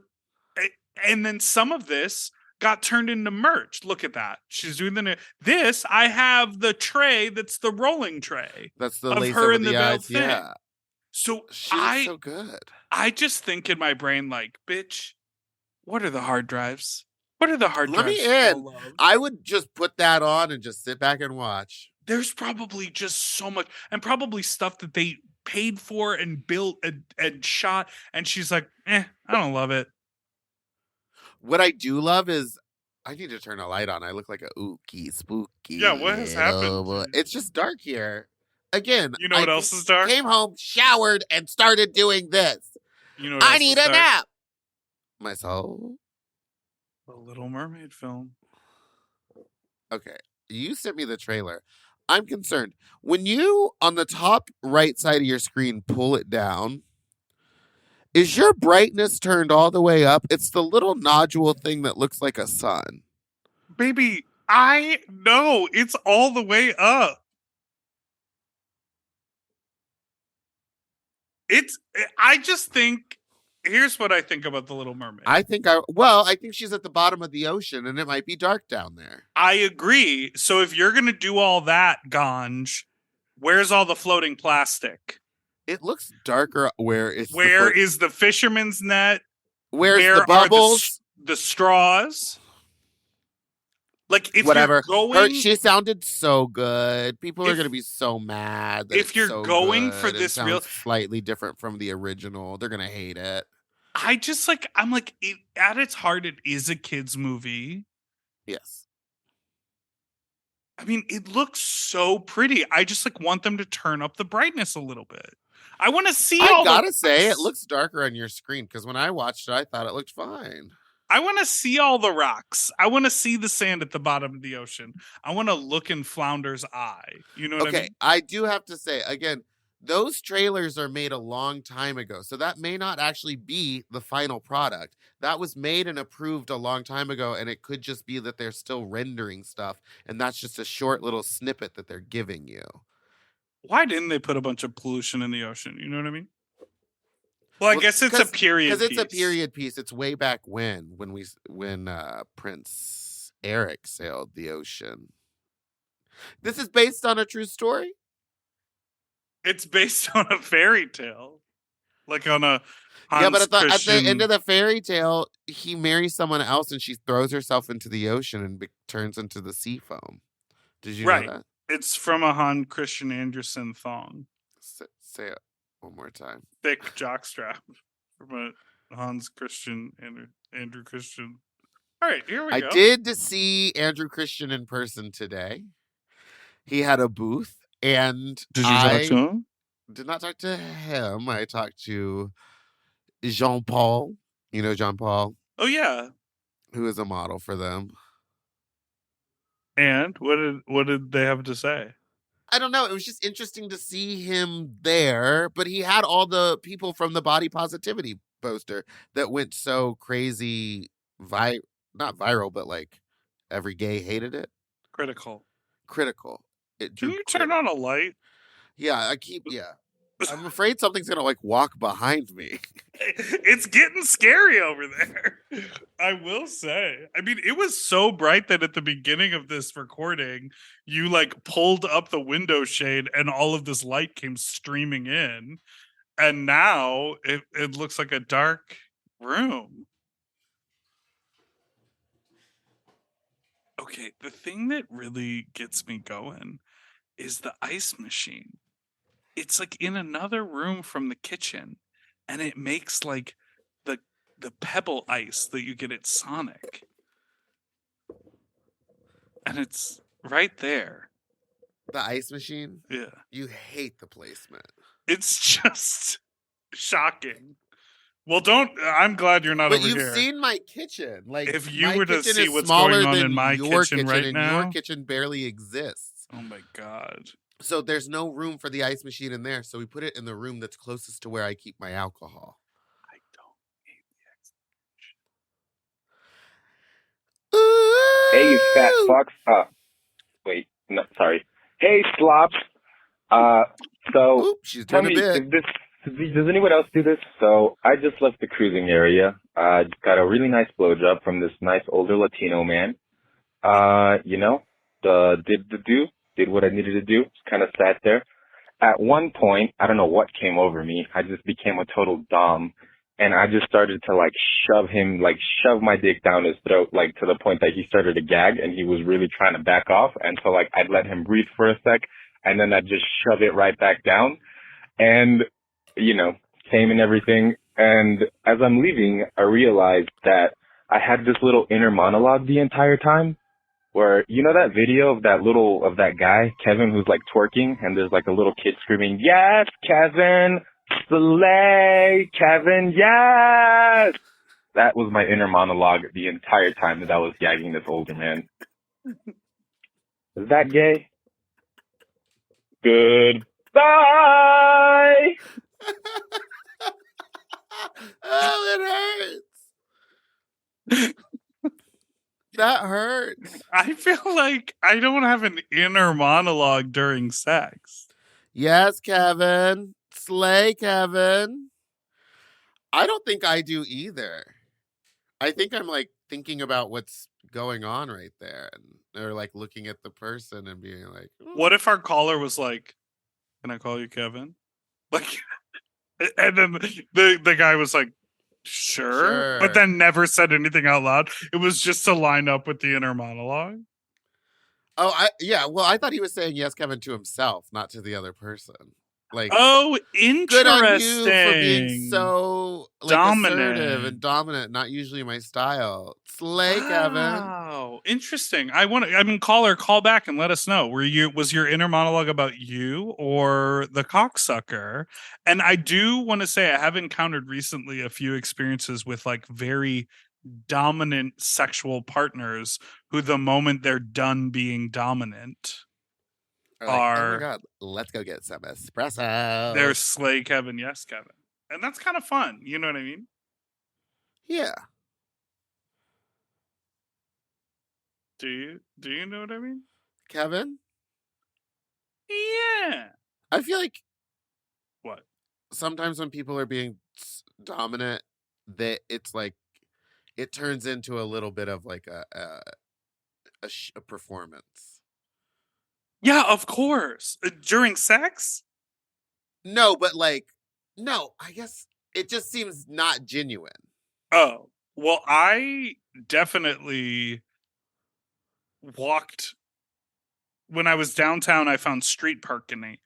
and then some of this got turned into merch. Look at that. She's doing this. I have the tray that's the rolling tray. That's the Of lace her over in the the veiled eyes. thing. Yeah. So She's so good. I just think in my brain, like, bitch, what are the hard drives? What are the hard Let me drives? in. I would just put that on and just sit back and watch. There's probably just so much, and probably stuff that they paid for and built and shot. And she's like, I don't love it. What I do love is I need to turn a light on. I look like a ooky spooky. Yeah, what has little happened? boy. It's just dark here. Again, You know what I else is dark? Came home, showered, and started doing this. You know, what I else need is a dark? nap. My soul. The Little Mermaid film. Okay, you sent me the trailer. I'm concerned. When you, on the top right side of your screen, pull it down, is your brightness turned all the way up? It's the little nodule thing that looks like a sun. Baby, I know it's all the way up. I just think Here's what I think about the Little Mermaid. I think she's at the bottom of the ocean and it might be dark down there. I agree. So if you're gonna do all that, Ganj, where's all the floating plastic? It looks darker where is the fisherman's net? Where's Where the bubbles? Are the straws? Like, if Whatever. you're going, She sounded so good. People are going to be so mad. That if you're so going good. for this real, slightly different from the original, they're going to hate it. I'm like, at its heart, it is a kids movie. Yes. I mean, it looks so pretty. I just like want them to turn up the brightness a little bit. I want to see. I gotta say, it looks darker on your screen because when I watched it, I thought it looked fine. I want to see all the rocks. I want to see the sand at the bottom of the ocean. I want to look in Flounder's eye. You know what I mean? I do have to say, again, those trailers are made a long time ago. So that may not actually be the final product. That was made and approved a long time ago. And it could just be that they're still rendering stuff. And that's just a short little snippet that they're giving you. Why didn't they put a bunch of pollution in the ocean? You know what I mean? Well, I guess it's a period piece. Because it's a period piece. It's way back when Prince Eric sailed the ocean. This is based on a true story? It's based on a fairy tale. Like on a Hans but at the end of the fairy tale, he marries someone else and she throws herself into the ocean and turns into the sea foam. Did you know that? It's from a Hans Christian Andersen thong. Say it one more time. Thick jockstrap from a Hans Christian Andrew Christian. All right, here we go. I did see Andrew Christian in person today. He had a booth, and did you talk to him? Did not talk to him. I talked to Jean Paul. You know Jean Paul? Oh yeah, who is a model for them. And what did they have to say? I don't know. It was just interesting to see him there, but he had all the people from the body positivity poster that went so crazy, not viral, but like every gay hated it. Critical. Can you turn on a light? Yeah, I'm afraid something's gonna like walk behind me. It's getting scary over there. I will say. I mean, it was so bright that at the beginning of this recording, you like pulled up the window shade and all of this light came streaming in. And now it looks like a dark room. Okay, the thing that really gets me going is the ice machine. It's like in another room from the kitchen, and it makes like the pebble ice that you get at Sonic. And it's right there. The ice machine? Yeah. You hate the placement. It's just shocking. Well, I'm glad you're not over here. But you've seen my kitchen. Like, if you were to see what's going on in my kitchen right now. Your kitchen barely exists. Oh my God. So there's no room for the ice machine in there. So we put it in the room that's closest to where I keep my alcohol. I don't need the ice machine. Hey, you fat fucks. Wait, no, sorry. Hey, slops. She's tell doing me, a bit. Does anyone else do this? So I just left the cruising area. Got a really nice blowjob from this nice older Latino man. Did what I needed to do. Kind of sat there. At one point, I don't know what came over me. I just became a total dom. And I just started to shove my dick down his throat, like to the point that he started to gag and he was really trying to back off. And so like I'd let him breathe for a sec and then I'd just shove it right back down. And, came and everything. And as I'm leaving, I realized that I had this little inner monologue the entire time. Where, that video of that guy, Kevin, who's like twerking, and there's like a little kid screaming, "Yes, Kevin, slay, Kevin, yes!" That was my inner monologue the entire time that I was gagging this older man. Is that gay? Goodbye! Oh, it hurts. That hurts. I feel like I don't have an inner monologue during sex. Yes, Kevin. Slay, Kevin. I don't think I do either. I think I'm like thinking about what's going on right there, or like looking at the person and being like, What if our caller was like, "Can I call you Kevin?" Like, and then the guy was like, "Sure," but Sure. then never said anything out loud. It was just to line up with the inner monologue. Oh, well, I thought he was saying yes, Kevin, to himself, not to the other person. Like, Oh, good on you for being interesting. so like assertive and Dominant. dominant. Not usually my style. Slay, Kevin. Wow, interesting. I mean, caller, call back and let us know. Was your inner monologue about you or the cocksucker? And I do want to say I have encountered recently a few experiences with like very dominant sexual partners who, the moment they're done being dominant, Or like, oh my are god, let's go get some espresso. they're slay Kevin, yes Kevin, and that's kind of fun. You know what I mean? Yeah. Do you know what I mean? Kevin, Yeah. I feel like What? sometimes when people are being dominant, that it's like it turns into a little bit of like a performance. Yeah, of course. During sex? No, but like, no, I guess it just seems not genuine. Oh, well, I definitely walked when I was downtown. I found street parking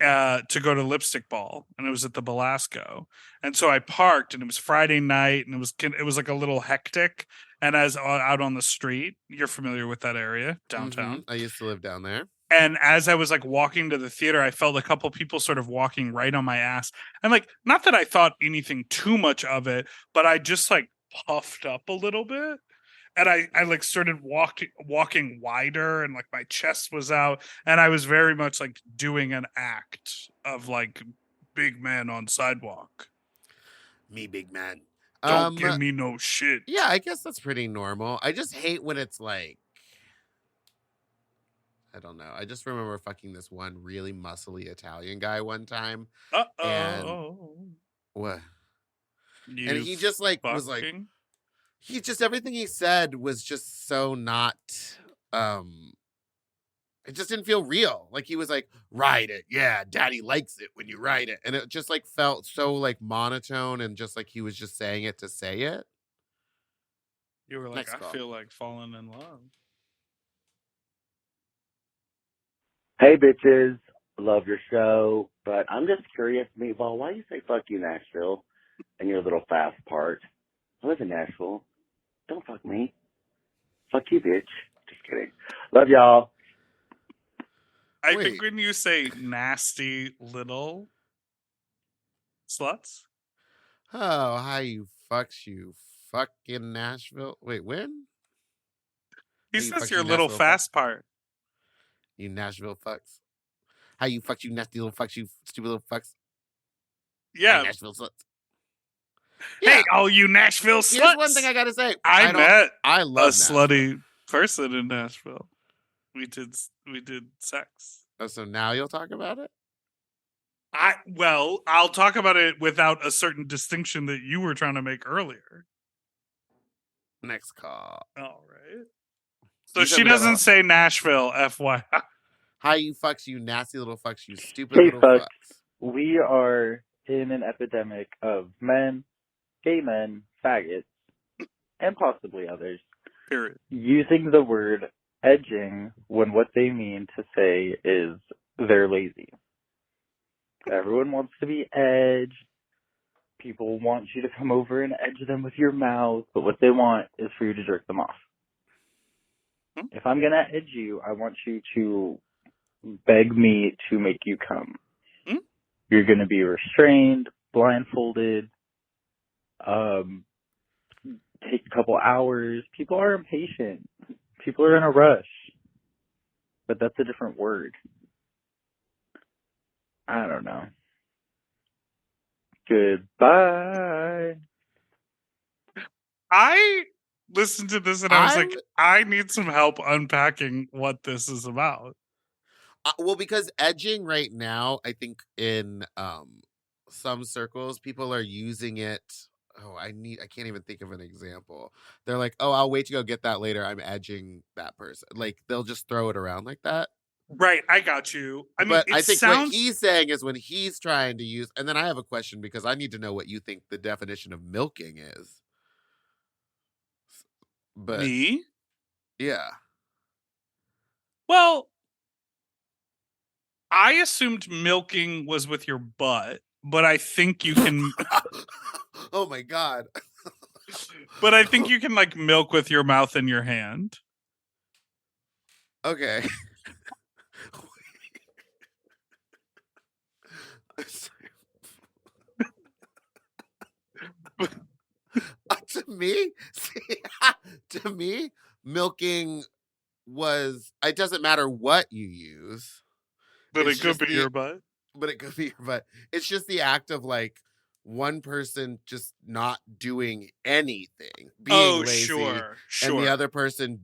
to go to Lipstick Ball, and it was at the Belasco. And so I parked, and it was Friday night, and it was like a little hectic. And as out on the street, you're familiar with that area downtown. I used to live down there. And as I was like walking to the theater, I felt a couple people sort of walking right on my ass. And like, not that I thought anything too much of it, but I just like puffed up a little bit. And I like started walking wider, and like my chest was out, and I was very much like doing an act of like big man on sidewalk. Me, big man. Don't give me no shit. Yeah, I guess that's pretty normal. I just hate when it's like, I don't know. I just remember fucking this one really muscly Italian guy one time. What? And he just like was like, he just, everything he said was just so not, it just didn't feel real. Like he was like, ride it. Yeah, daddy likes it when you ride it. And it just like felt so like monotone and just like he was just saying it to say it. You were like, Next I call. feel like falling in love. Hey, bitches. Love your show. But I'm just curious, Meatball, why you say fuck you, Nashville, in your little fast part? I live in Nashville. Don't fuck me. Fuck you, bitch. Just kidding. Love y'all. I think when you say nasty little sluts. Oh, how you fucks, you fucking Nashville. Wait, when? He How you says fucks, your you little Nashville fast part. You Nashville fucks. How you fucks, you nasty little fucks, you stupid little fucks. Yeah. Hi, Nashville sluts. Hey, all you Nashville sluts. Here's one thing I gotta say. I love a Nashville. slutty person in Nashville. We did sex. Oh, so now you'll talk about it? I'll talk about it without a certain distinction that you were trying to make earlier. Next call. All right. So she doesn't say Nashville, FYI. How you fucks, you nasty little fucks, you stupid Hey, little fucks. fucks. We are in an epidemic of men, gay men, faggots, and possibly others, period, using the word edging when what they mean to say is they're lazy. Everyone wants to be edged. People want you to come over and edge them with your mouth, but what they want is for you to jerk them off. If I'm going to edge you, I want you to beg me to make you come. You're going to be restrained, blindfolded, take a couple hours. People are impatient. People are in a rush. But that's a different word. I don't know. Goodbye. I listened to this and I was like, I need some help unpacking what this is about. Well, because edging right now, I think in some circles, people are using it. Oh, I can't even think of an example. They're like, oh, I'll wait to go get that later. I'm edging that person. Like, they'll just throw it around like that. Right, I got you. I mean, But it I think sounds... what he's saying is when he's trying to use, and then I have a question because I need to know what you think the definition of milking is. But Me? yeah. Well, I assumed milking was with your butt, but I think you can... Oh my God. But I think you can, like, milk with your mouth and your hand. Okay. To me, to me, milking was, it doesn't matter what you use. But It's it could just be your butt. But it could be your butt. It's just the act of like one person just not doing anything, being lazy, Sure. and the other person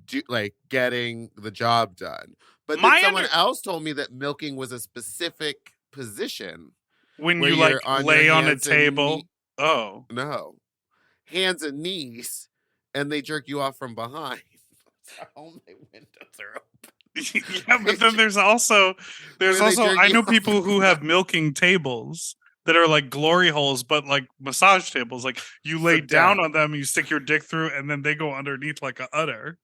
getting the job done. But My then someone else told me that milking was a specific position when where you you're like on lay your on a hands and table. Oh. No. Hands and knees, and they jerk you off from behind. All my windows are open. Yeah, but then there's also I know people who have milking tables that are like glory holes, but like massage tables. Like you lay down on them, you stick your dick through, and then they go underneath like a udder.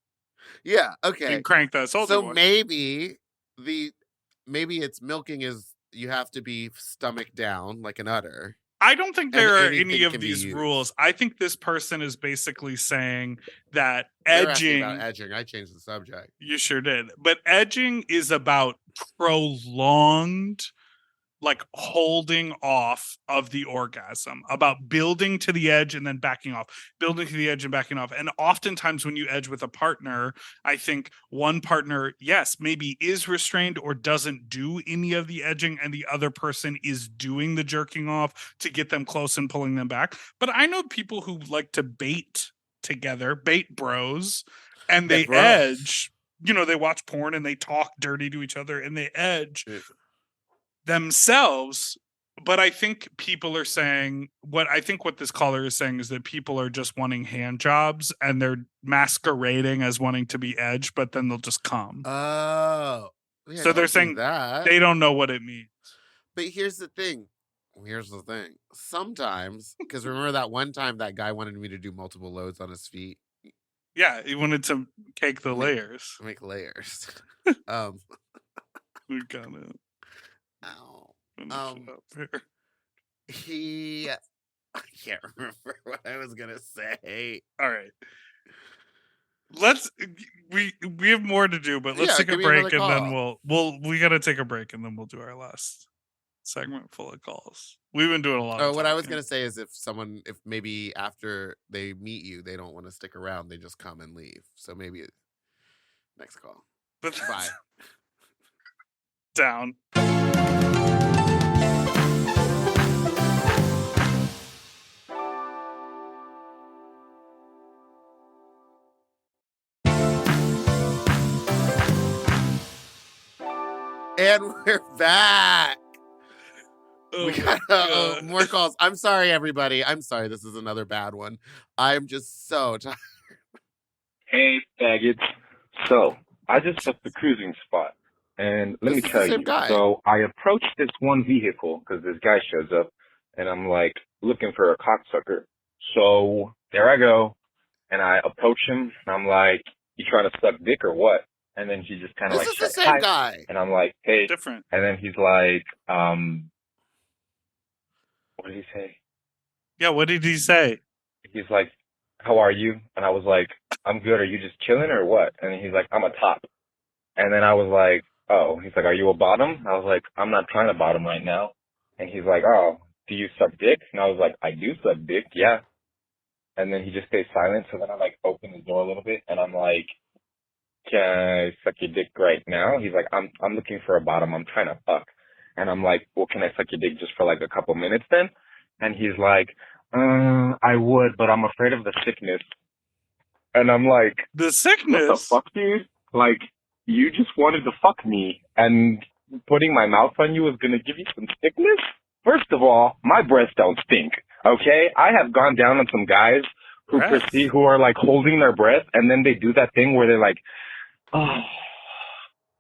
Yeah, okay. And crank that soldier. So maybe it's milking is you have to be stomach down like an udder. I don't think there are any of can be these used. rules. I think this person is basically saying that They're asking edging. about edging. I changed the subject. You sure did. But edging is about prolonged, like holding off of the orgasm, about building to the edge and then backing off, building to the edge and backing off. And oftentimes when you edge with a partner, I think one partner, yes, maybe is restrained or doesn't do any of the edging, and the other person is doing the jerking off to get them close and pulling them back. But I know people who like to bait together, bait bros, and they edge. You know, they watch porn and they talk dirty to each other and they edge themselves. But I think people are saying what this caller is saying is that people are just wanting hand jobs and they're masquerading as wanting to be edged, but then they'll just come. Oh. Yeah, so they're saying that they don't know what it means. But here's the thing. Sometimes, because remember that one time that guy wanted me to do multiple loads on his feet? Yeah, he wanted to cake the layers. Make layers. We got it. Ow. I can't remember what I was gonna say. All right. We have more to do, but let's take a break and then we gotta take a break and then we'll do our last segment full of calls. We've been doing a lot. What I was gonna say is if maybe after they meet you, they don't want to stick around, they just come and leave. So maybe next call. But bye. Down. And we're back. We got more calls. I'm sorry, everybody. I'm sorry. This is another bad one. I'm just so tired. Hey, faggots. So, I just left the cruising spot. And let me tell you. So, I approached this one vehicle because this guy shows up. And I'm like, looking for a cocksucker. So, there I go. And I approach him. And I'm like, you trying to suck dick or what? And then he just kind of This is the same guy. And I'm like, hey. Different. And then he's like, what did he say? Yeah, what did he say? He's like, how are you? And I was like, I'm good. Are you just chilling or what? And he's like, I'm a top. And then I was like, oh. He's like, are you a bottom? I was like, I'm not trying to bottom right now. And he's like, oh, do you suck dick? And I was like, I do suck dick, yeah. And then he just stays silent. So then I like open the door a little bit and I'm like, can I suck your dick right now? He's like, I'm looking for a bottom. I'm trying to fuck. And I'm like, well, can I suck your dick just for like a couple minutes then? And he's like, I would, but I'm afraid of the sickness. And I'm like, the sickness? What the fuck, dude? Like, you just wanted to fuck me, and putting my mouth on you is gonna give you some sickness? First of all, my breasts don't stink. Okay, I have gone down on some guys who who are like holding their breath, and then they do that thing where they're like, oh,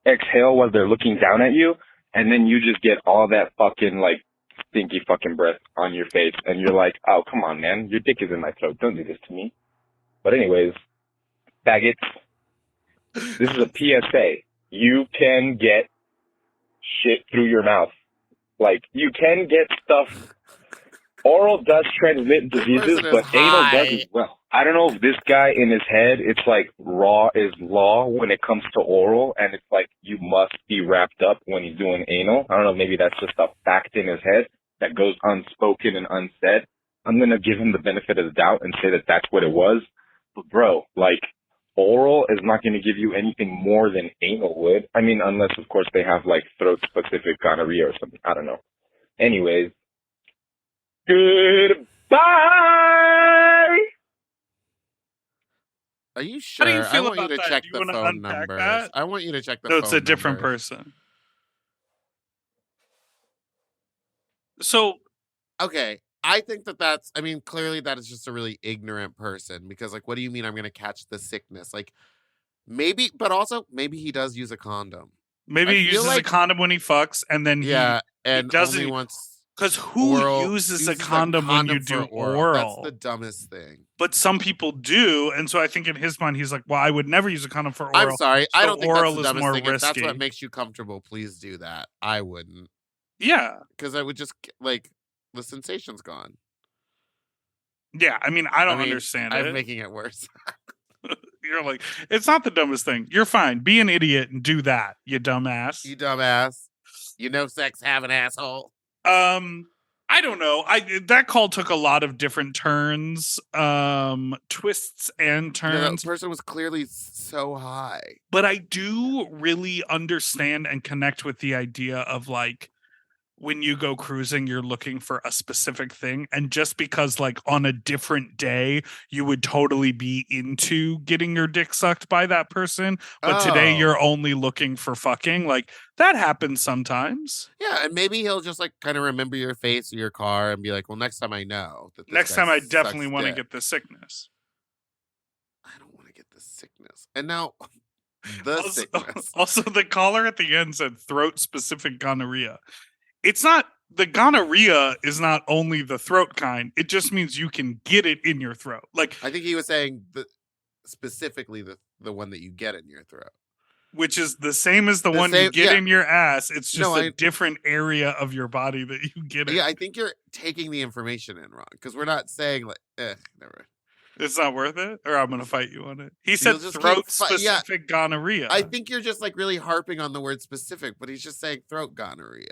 exhale while they're looking down at you, and then you just get all that fucking like stinky fucking breath on your face, and you're like, oh, come on, man, your dick is in my throat. Don't do this to me. But anyways, faggots, this is a PSA. You can get shit through your mouth. Like, you can get stuff. Oral does transmit diseases, but anal does as well. I don't know if this guy in his head, it's like raw is law when it comes to oral, and it's like you must be wrapped up when he's doing anal. I don't know, maybe that's just a fact in his head that goes unspoken and unsaid. I'm going to give him the benefit of the doubt and say that that's what it was. But bro, like, oral is not going to give you anything more than anal would. I mean, unless, of course, they have, like, throat-specific gonorrhea or something. I don't know. Anyways, goodbye! Are you sure? How do you feel I want about you to that? check Do you the wanna phone unpack numbers. that? I want you to check the No, phone it's a different numbers. person. So, Okay. I think that's, I mean, clearly that is just a really ignorant person because, like, what do you mean I'm going to catch the sickness? Like, maybe, but also, maybe he does use a condom. maybe I he feel uses a like- condom when he fucks, and then Yeah. he And doesn't. only once. Because who Oral, uses a condom when you do for oral? That's the dumbest thing. But some people do, and so I think in his mind he's like, "Well, I would never use a condom for oral." I'm sorry. I so don't think that's oral the is dumbest more thing. If that's risky. what makes you comfortable, please do that. I wouldn't. Yeah, Because I would just, like, the sensation's gone. yeah. I mean, I don't I mean, understand I'm it. making it worse. You're like, it's not the dumbest thing. You're fine. Be an idiot and do that, you dumbass. You dumbass. You know sex, have an asshole. I don't know. That call took a lot of different turns, twists and You know, that turns. person was clearly so high. But I do really understand and connect with the idea of like when you go cruising, you're looking for a specific thing. And just because like on a different day, you would totally be into getting your dick sucked by that person. But today Oh. you're only looking for fucking. Like that happens sometimes. Yeah, and maybe he'll just like kind of remember your face or your car and be like, well, next time I know that this Next guy time I sucks definitely want to dick. get the sickness. I don't want to get the sickness. And now the sickness. Also, the caller at the end said throat specific gonorrhea. It's not, the gonorrhea is not only the throat kind, it just means you can get it in your throat. Like, I think he was saying specifically the one that you get in your throat. which is the same as the The one you same- get yeah. in your ass. It's just No, a different area of your body that you get it. Yeah, I think you're taking the information in wrong because we're not saying like, never. It's not worth it, or I'm going to fight you on it. He said You'll just keep throat yeah. specific gonorrhea. I think you're just like really harping on the word specific, but he's just saying throat gonorrhea.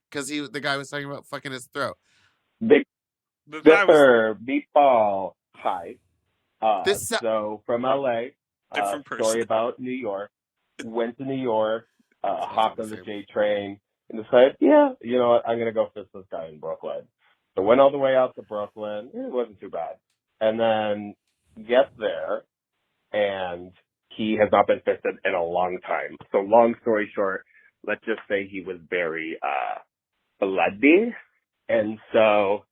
Because the guy was talking about fucking his throat. Big Dipper, Meatball, hi. So from LA, Different person. story about New York. Went to New York, hopped on the J train, and decided, yeah, you know what, I'm going to go fist this guy in Brooklyn. So went all the way out to Brooklyn. It wasn't too bad. And then get there, and he has not been fisted in a long time. So long story short, let's just say he was very bloody. And so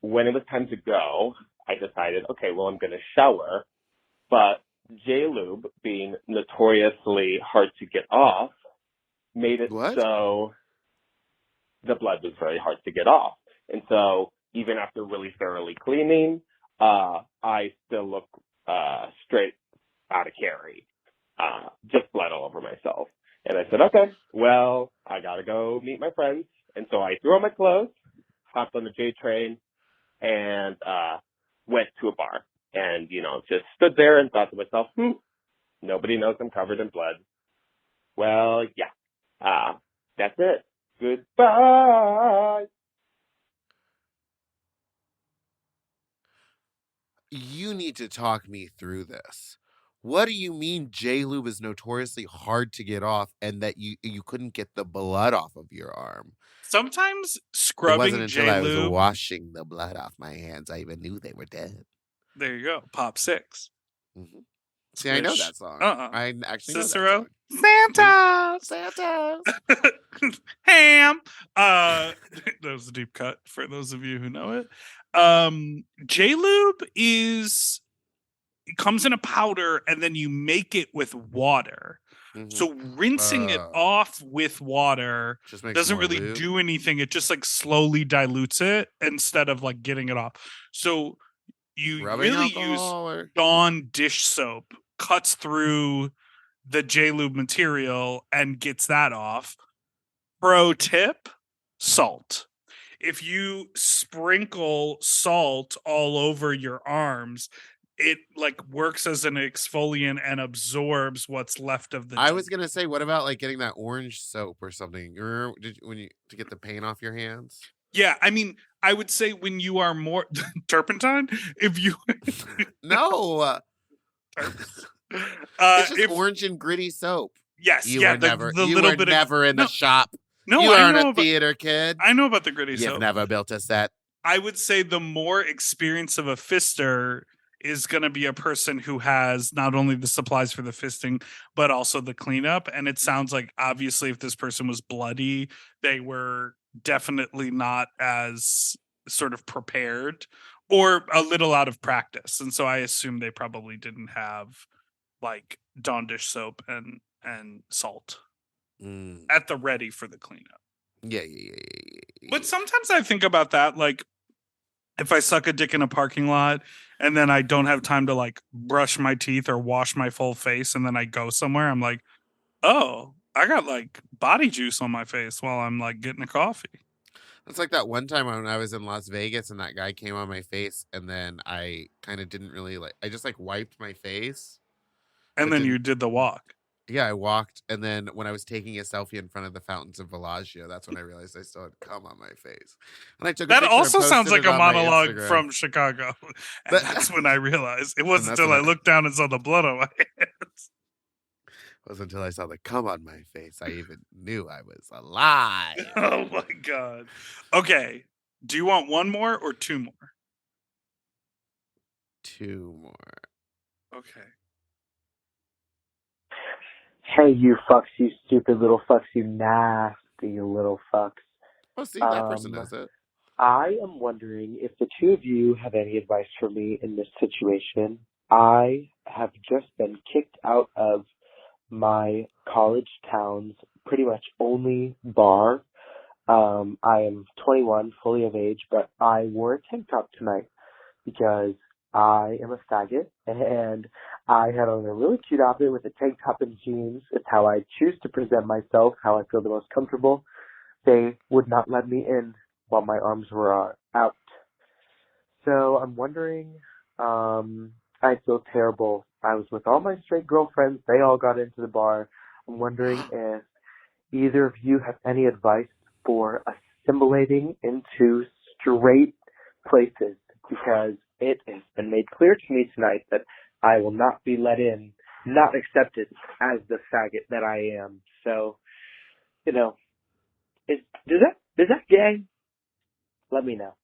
when it was time to go, I decided, okay, well, I'm going to shower. But J-Lube, being notoriously hard to get off, made it so the blood was very hard to get off. And so even after really thoroughly cleaning, I still look straight out of carry, just blood all over myself. And I said, okay, well, I got to go meet my friends. And so I threw on my clothes, hopped on the J train, and went to a bar. And, you know, just stood there and thought to myself, nobody knows I'm covered in blood. Well, yeah, that's it. Goodbye. You need to talk me through this. What do you mean J-Lube is notoriously hard to get off and that you couldn't get the blood off of your arm? Sometimes It scrubbing wasn't until I was J-Lube. washing the blood off my hands I even knew they were dead. There you go. Pop 6. Mm-hmm. See, I know that song. I actually Cicero. know that song. Santos. Santos. Ham. That was a deep cut for those of you who know it. J-Lube it comes in a powder and then you make it with water. Mhm. So rinsing it off with water Just makes doesn't more really lube. do anything. It just like slowly dilutes it instead of like getting it off. So you Rubbing really use alcohol or Dawn dish soap, cuts through the J-Lube material and gets that off. Pro tip, salt. If you sprinkle salt all over your arms, it like works as an exfoliant and absorbs what's left of the I was gonna say, what about like getting that orange soap or something? You remember to get the paint off your hands? Yeah, I mean, I would say when you are more turpentine, if you No, it's just if orange and gritty soap. yes, You yeah, were never, the you little were bit never of in the shop. no, You I aren't know a about theater kid. I know about the gritty You've soap. never built a set. I would say the more experience of a fister is going to be a person who has not only the supplies for the fisting, but also the cleanup. And it sounds like obviously if this person was bloody, they were definitely not as sort of prepared or a little out of practice. And so I assume they probably didn't have like Dawn dish soap and salt Mm. at the ready for the cleanup. Yeah. But sometimes I think about that, like if I suck a dick in a parking lot and then I don't have time to like brush my teeth or wash my full face and then I go somewhere, I'm like, oh, I got like body juice on my face while I'm like getting a coffee. It's like that one time when I was in Las Vegas and that guy came on my face and then I kind of didn't really I just like wiped my face. And But then then- you did the walk. Yeah, I walked, and then when I was taking a selfie in front of the fountains of Bellagio, that's when I realized I still had cum on my face. And I took a That picture and also sounds posted like it a on my monologue Instagram. from Chicago. And But- that's when I realized. It wasn't that's until when I I- looked down and saw the blood on my hands. It wasn't until I saw the cum on my face I even knew I was alive. Oh my God. Okay. Do you want one more or two more? 2 more. Okay. Hey, you fucks, you stupid little fucks, you nasty little fucks. Oh, see, that person knows it. I am wondering if the two of you have any advice for me in this situation. I have just been kicked out of my college town's pretty much only bar. I am 21, fully of age, but I wore a tank top tonight because I am a faggot, and I had on a really cute outfit with a tank top and jeans. It's how I choose to present myself, how I feel the most comfortable. They would not let me in while my arms were out. So I'm wondering, I feel terrible. I was with all my straight girlfriends. They all got into the bar. I'm wondering if either of you have any advice for assimilating into straight places, because it has been made clear to me tonight that I will not be let in, not accepted as the faggot that I am. So, you know, is that gay? Let me know.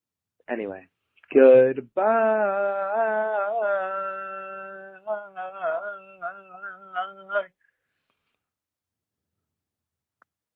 Anyway, goodbye.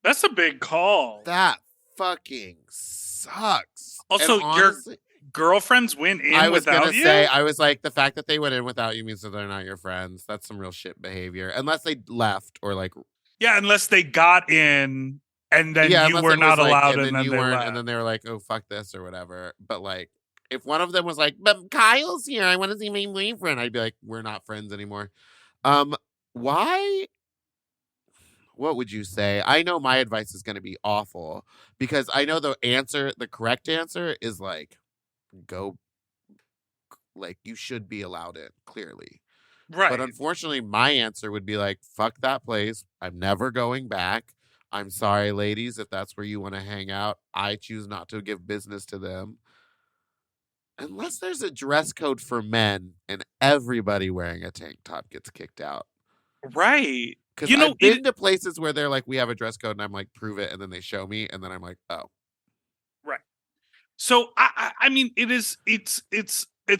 That's a big call. That fucking sucks. Also, And honestly, Girlfriends went in I was without gonna you? say, I was like, the fact that they went in without you means that they're not your friends. That's some real shit behavior. Unless they left or like, Yeah, unless they got in and then yeah, you unless were it was, not like, allowed and and then then you they weren't, left. and then they were like, oh fuck this or whatever. But like, if one of them was like, but Kyle's here, I want to see my boyfriend, I'd be like, we're not friends anymore. Why? What would you say? I know my advice is going to be awful because I know the correct answer is like, go, like you should be allowed in, clearly. Right. But unfortunately, my answer would be like, fuck that place. I'm never going back. I'm sorry, ladies, if that's where you want to hang out. I choose not to give business to them. Unless there's a dress code for men and everybody wearing a tank top gets kicked out. Right. Because You know, I've been to places where they're like, we have a dress code, and I'm like, prove it, and then they show me, and then I'm like, oh. Right. So I mean, it's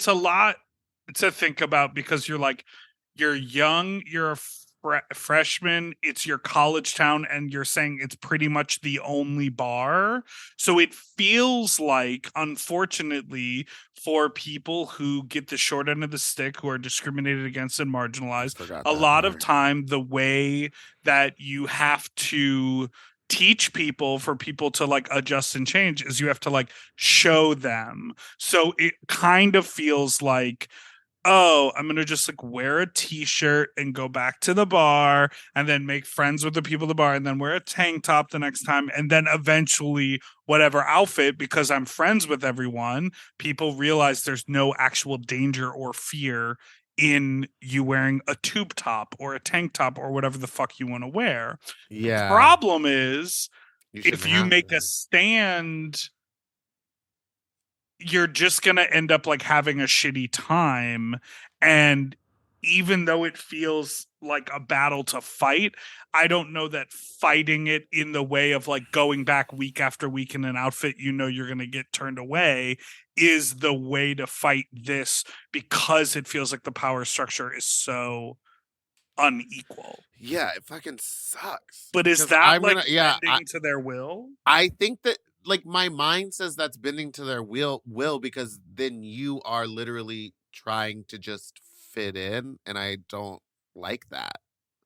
a lot to think about because you're like, you're young, you're freshman, it's your college town, and you're saying it's pretty much the only bar. So it feels like, unfortunately, for people who get the short end of the stick, who are discriminated against and marginalized, Forgot a that lot of part. time the way that you have to teach people for people to like adjust and change is you have to like show them. So it kind of feels like, oh, I'm gonna just like wear a t-shirt and go back to the bar and then make friends with the people at the bar and then wear a tank top the next time, and then eventually whatever outfit, because I'm friends with everyone, people realize there's no actual danger or fear in you wearing a tube top or a tank top or whatever the fuck you want to wear. Yeah. Problem is, You if shouldn't you have make to. a stand, you're just going to end up like having a shitty time. And even though it feels like a battle to fight, I don't know that fighting it in the way of like going back week after week in an outfit you know you're going to get turned away is the way to fight this, because it feels like the power structure is so unequal. Yeah, it fucking sucks. But is 'Cause that I'm like gonna- yeah, bending to their will? I think that like my mind says that's bending to their will because then you are literally trying to just fit in, and I don't like that.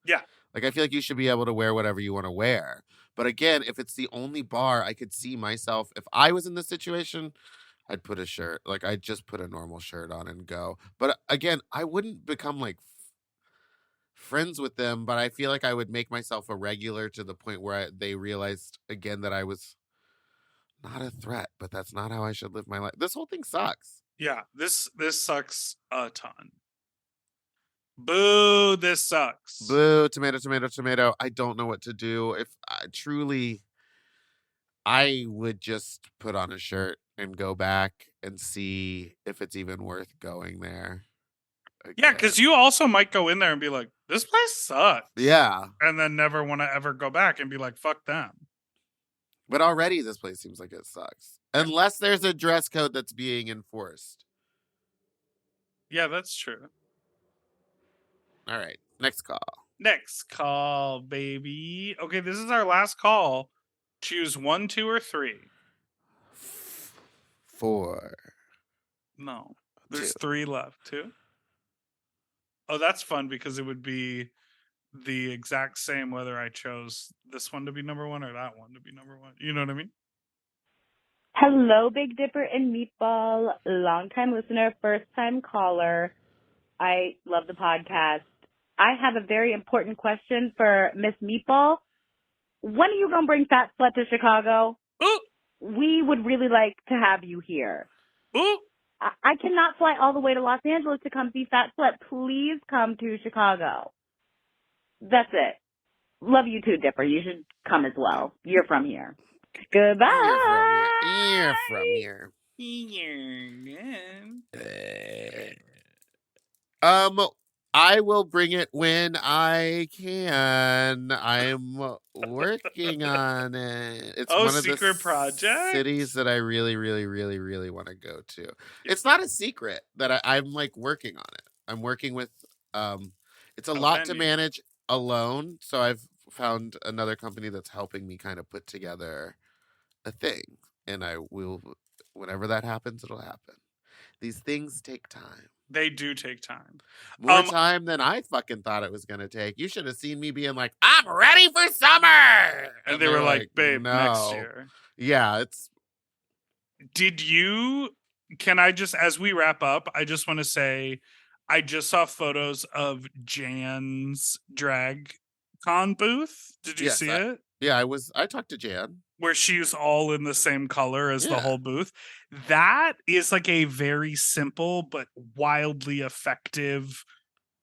Yeah. Like I feel like you should be able to wear whatever you want to wear. But again, if it's the only bar, I could see myself, if I was in this situation, I'd put a shirt. Like I'd just put a normal shirt on and go. But again, I wouldn't become like friends with them, but I feel like I would make myself a regular to the point where they realized again that I was not a threat, but that's not how I should live my life. This whole thing sucks. Yeah, this sucks a ton. Boo, this sucks. Boo, tomato, tomato, tomato. I don't know what to do. If I truly, I would just put on a shirt and go back and see if it's even worth going there. Yeah, again. because you also might go in there and be like, this place sucks. Yeah. And then never want to ever go back and be like, fuck them. But already this place seems like it sucks. Unless there's a dress code that's being enforced. Yeah, that's true. All right. Next call. Next call, baby. Okay, this is our last call. Choose 1, 2, or 3. 4. No, there's 2. 3 left. 2? Oh, that's fun because it would be the exact same whether I chose this one to be number 1 or that one to be number 1. You know what I mean? Hello, Big Dipper and Meatball. Long-time listener, first-time caller. I love the podcast. I have a very important question for Miss Meatball. When are you going to bring Fat Slut to Chicago? Ooh. We would really like to have you here. Ooh. I cannot fly all the way to Los Angeles to come see Fat Slut. Please come to Chicago. That's it. Love you too, Dipper. You should come as well. You're from here. Goodbye. You're from here. I will bring it when I can. I'm working on it. It's one of secret the project? cities that I really, really, really, really want to go to. It's not a secret that I'm like working on it. I'm working with it's a lot to manage alone, so I've found another company that's helping me kind of put together a thing, and I will, whenever that happens, it'll happen. These things take time. They do take time. More time than I fucking thought it was gonna take. You should have seen me being like, I'm ready for summer. And they were like, babe, no. next year. Yeah, it's. Can I just, as we wrap up, I just want to say, I just saw photos of Jan's DragCon booth. Did you see it? Yeah, I talked to Jan. Where she's all in the same color as the whole booth. That is like a very simple but wildly effective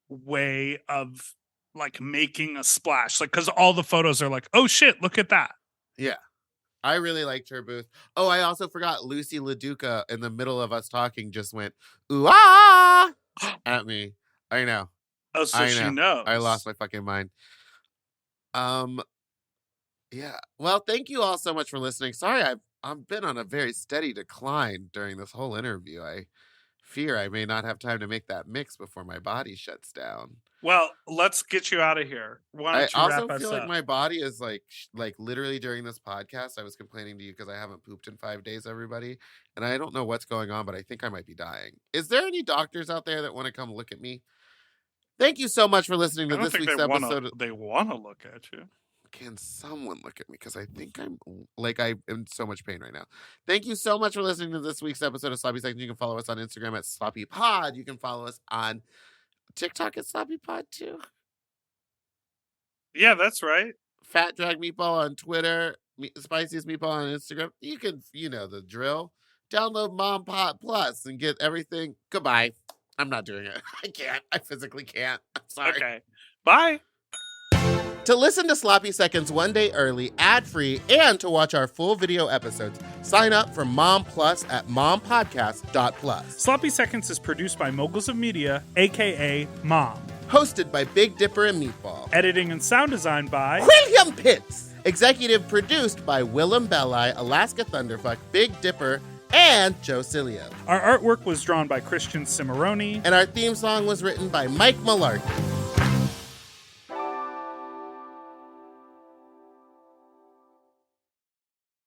way of like making a splash. Like, because all the photos are like, oh shit, look at that. Yeah. I really liked her booth. Oh, I also forgot Lucy LaDuca in the middle of us talking just went, ooh, ah, at me. I know. Oh, so she knows. I lost my fucking mind. Yeah. Well, thank you all so much for listening. Sorry, I've been on a very steady decline during this whole interview. I fear I may not have time to make that mix before my body shuts down. Well, let's get you out of here. Why I don't you also wrap us feel like up? my body is like literally during this podcast, I was complaining to you because I haven't pooped in 5 days, everybody. And I don't know what's going on, but I think I might be dying. Is there any doctors out there that want to come look at me? Thank you so much for listening to I don't this think week's episode. they want to look at you. Can someone look at me? Because I think I'm in so much pain right now. Thank you so much for listening to this week's episode of Sloppy Seconds. You can follow us on Instagram at Sloppy Pod. You can follow us on TikTok at Sloppy Pod too. Yeah, that's right. Fat Drag Meatball on Twitter. Spiciest Meatball on Instagram. You can, the drill. Download Mom Pod Plus and get everything. Goodbye. I'm not doing it. I can't. I physically can't. I'm sorry. Okay. Bye. To listen to Sloppy Seconds one day early, ad-free, and to watch our full video episodes, sign up for Mom Plus at mompodcast.plus. Sloppy Seconds is produced by Moguls of Media, a.k.a. Mom. Hosted by Big Dipper and Meatball. Editing and sound design by William Pitts. Executive produced by Willem Belli, Alaska Thunderfuck, Big Dipper, and Joe Cilio. Our artwork was drawn by Christian Cimarroni. And our theme song was written by Mike Malarkey.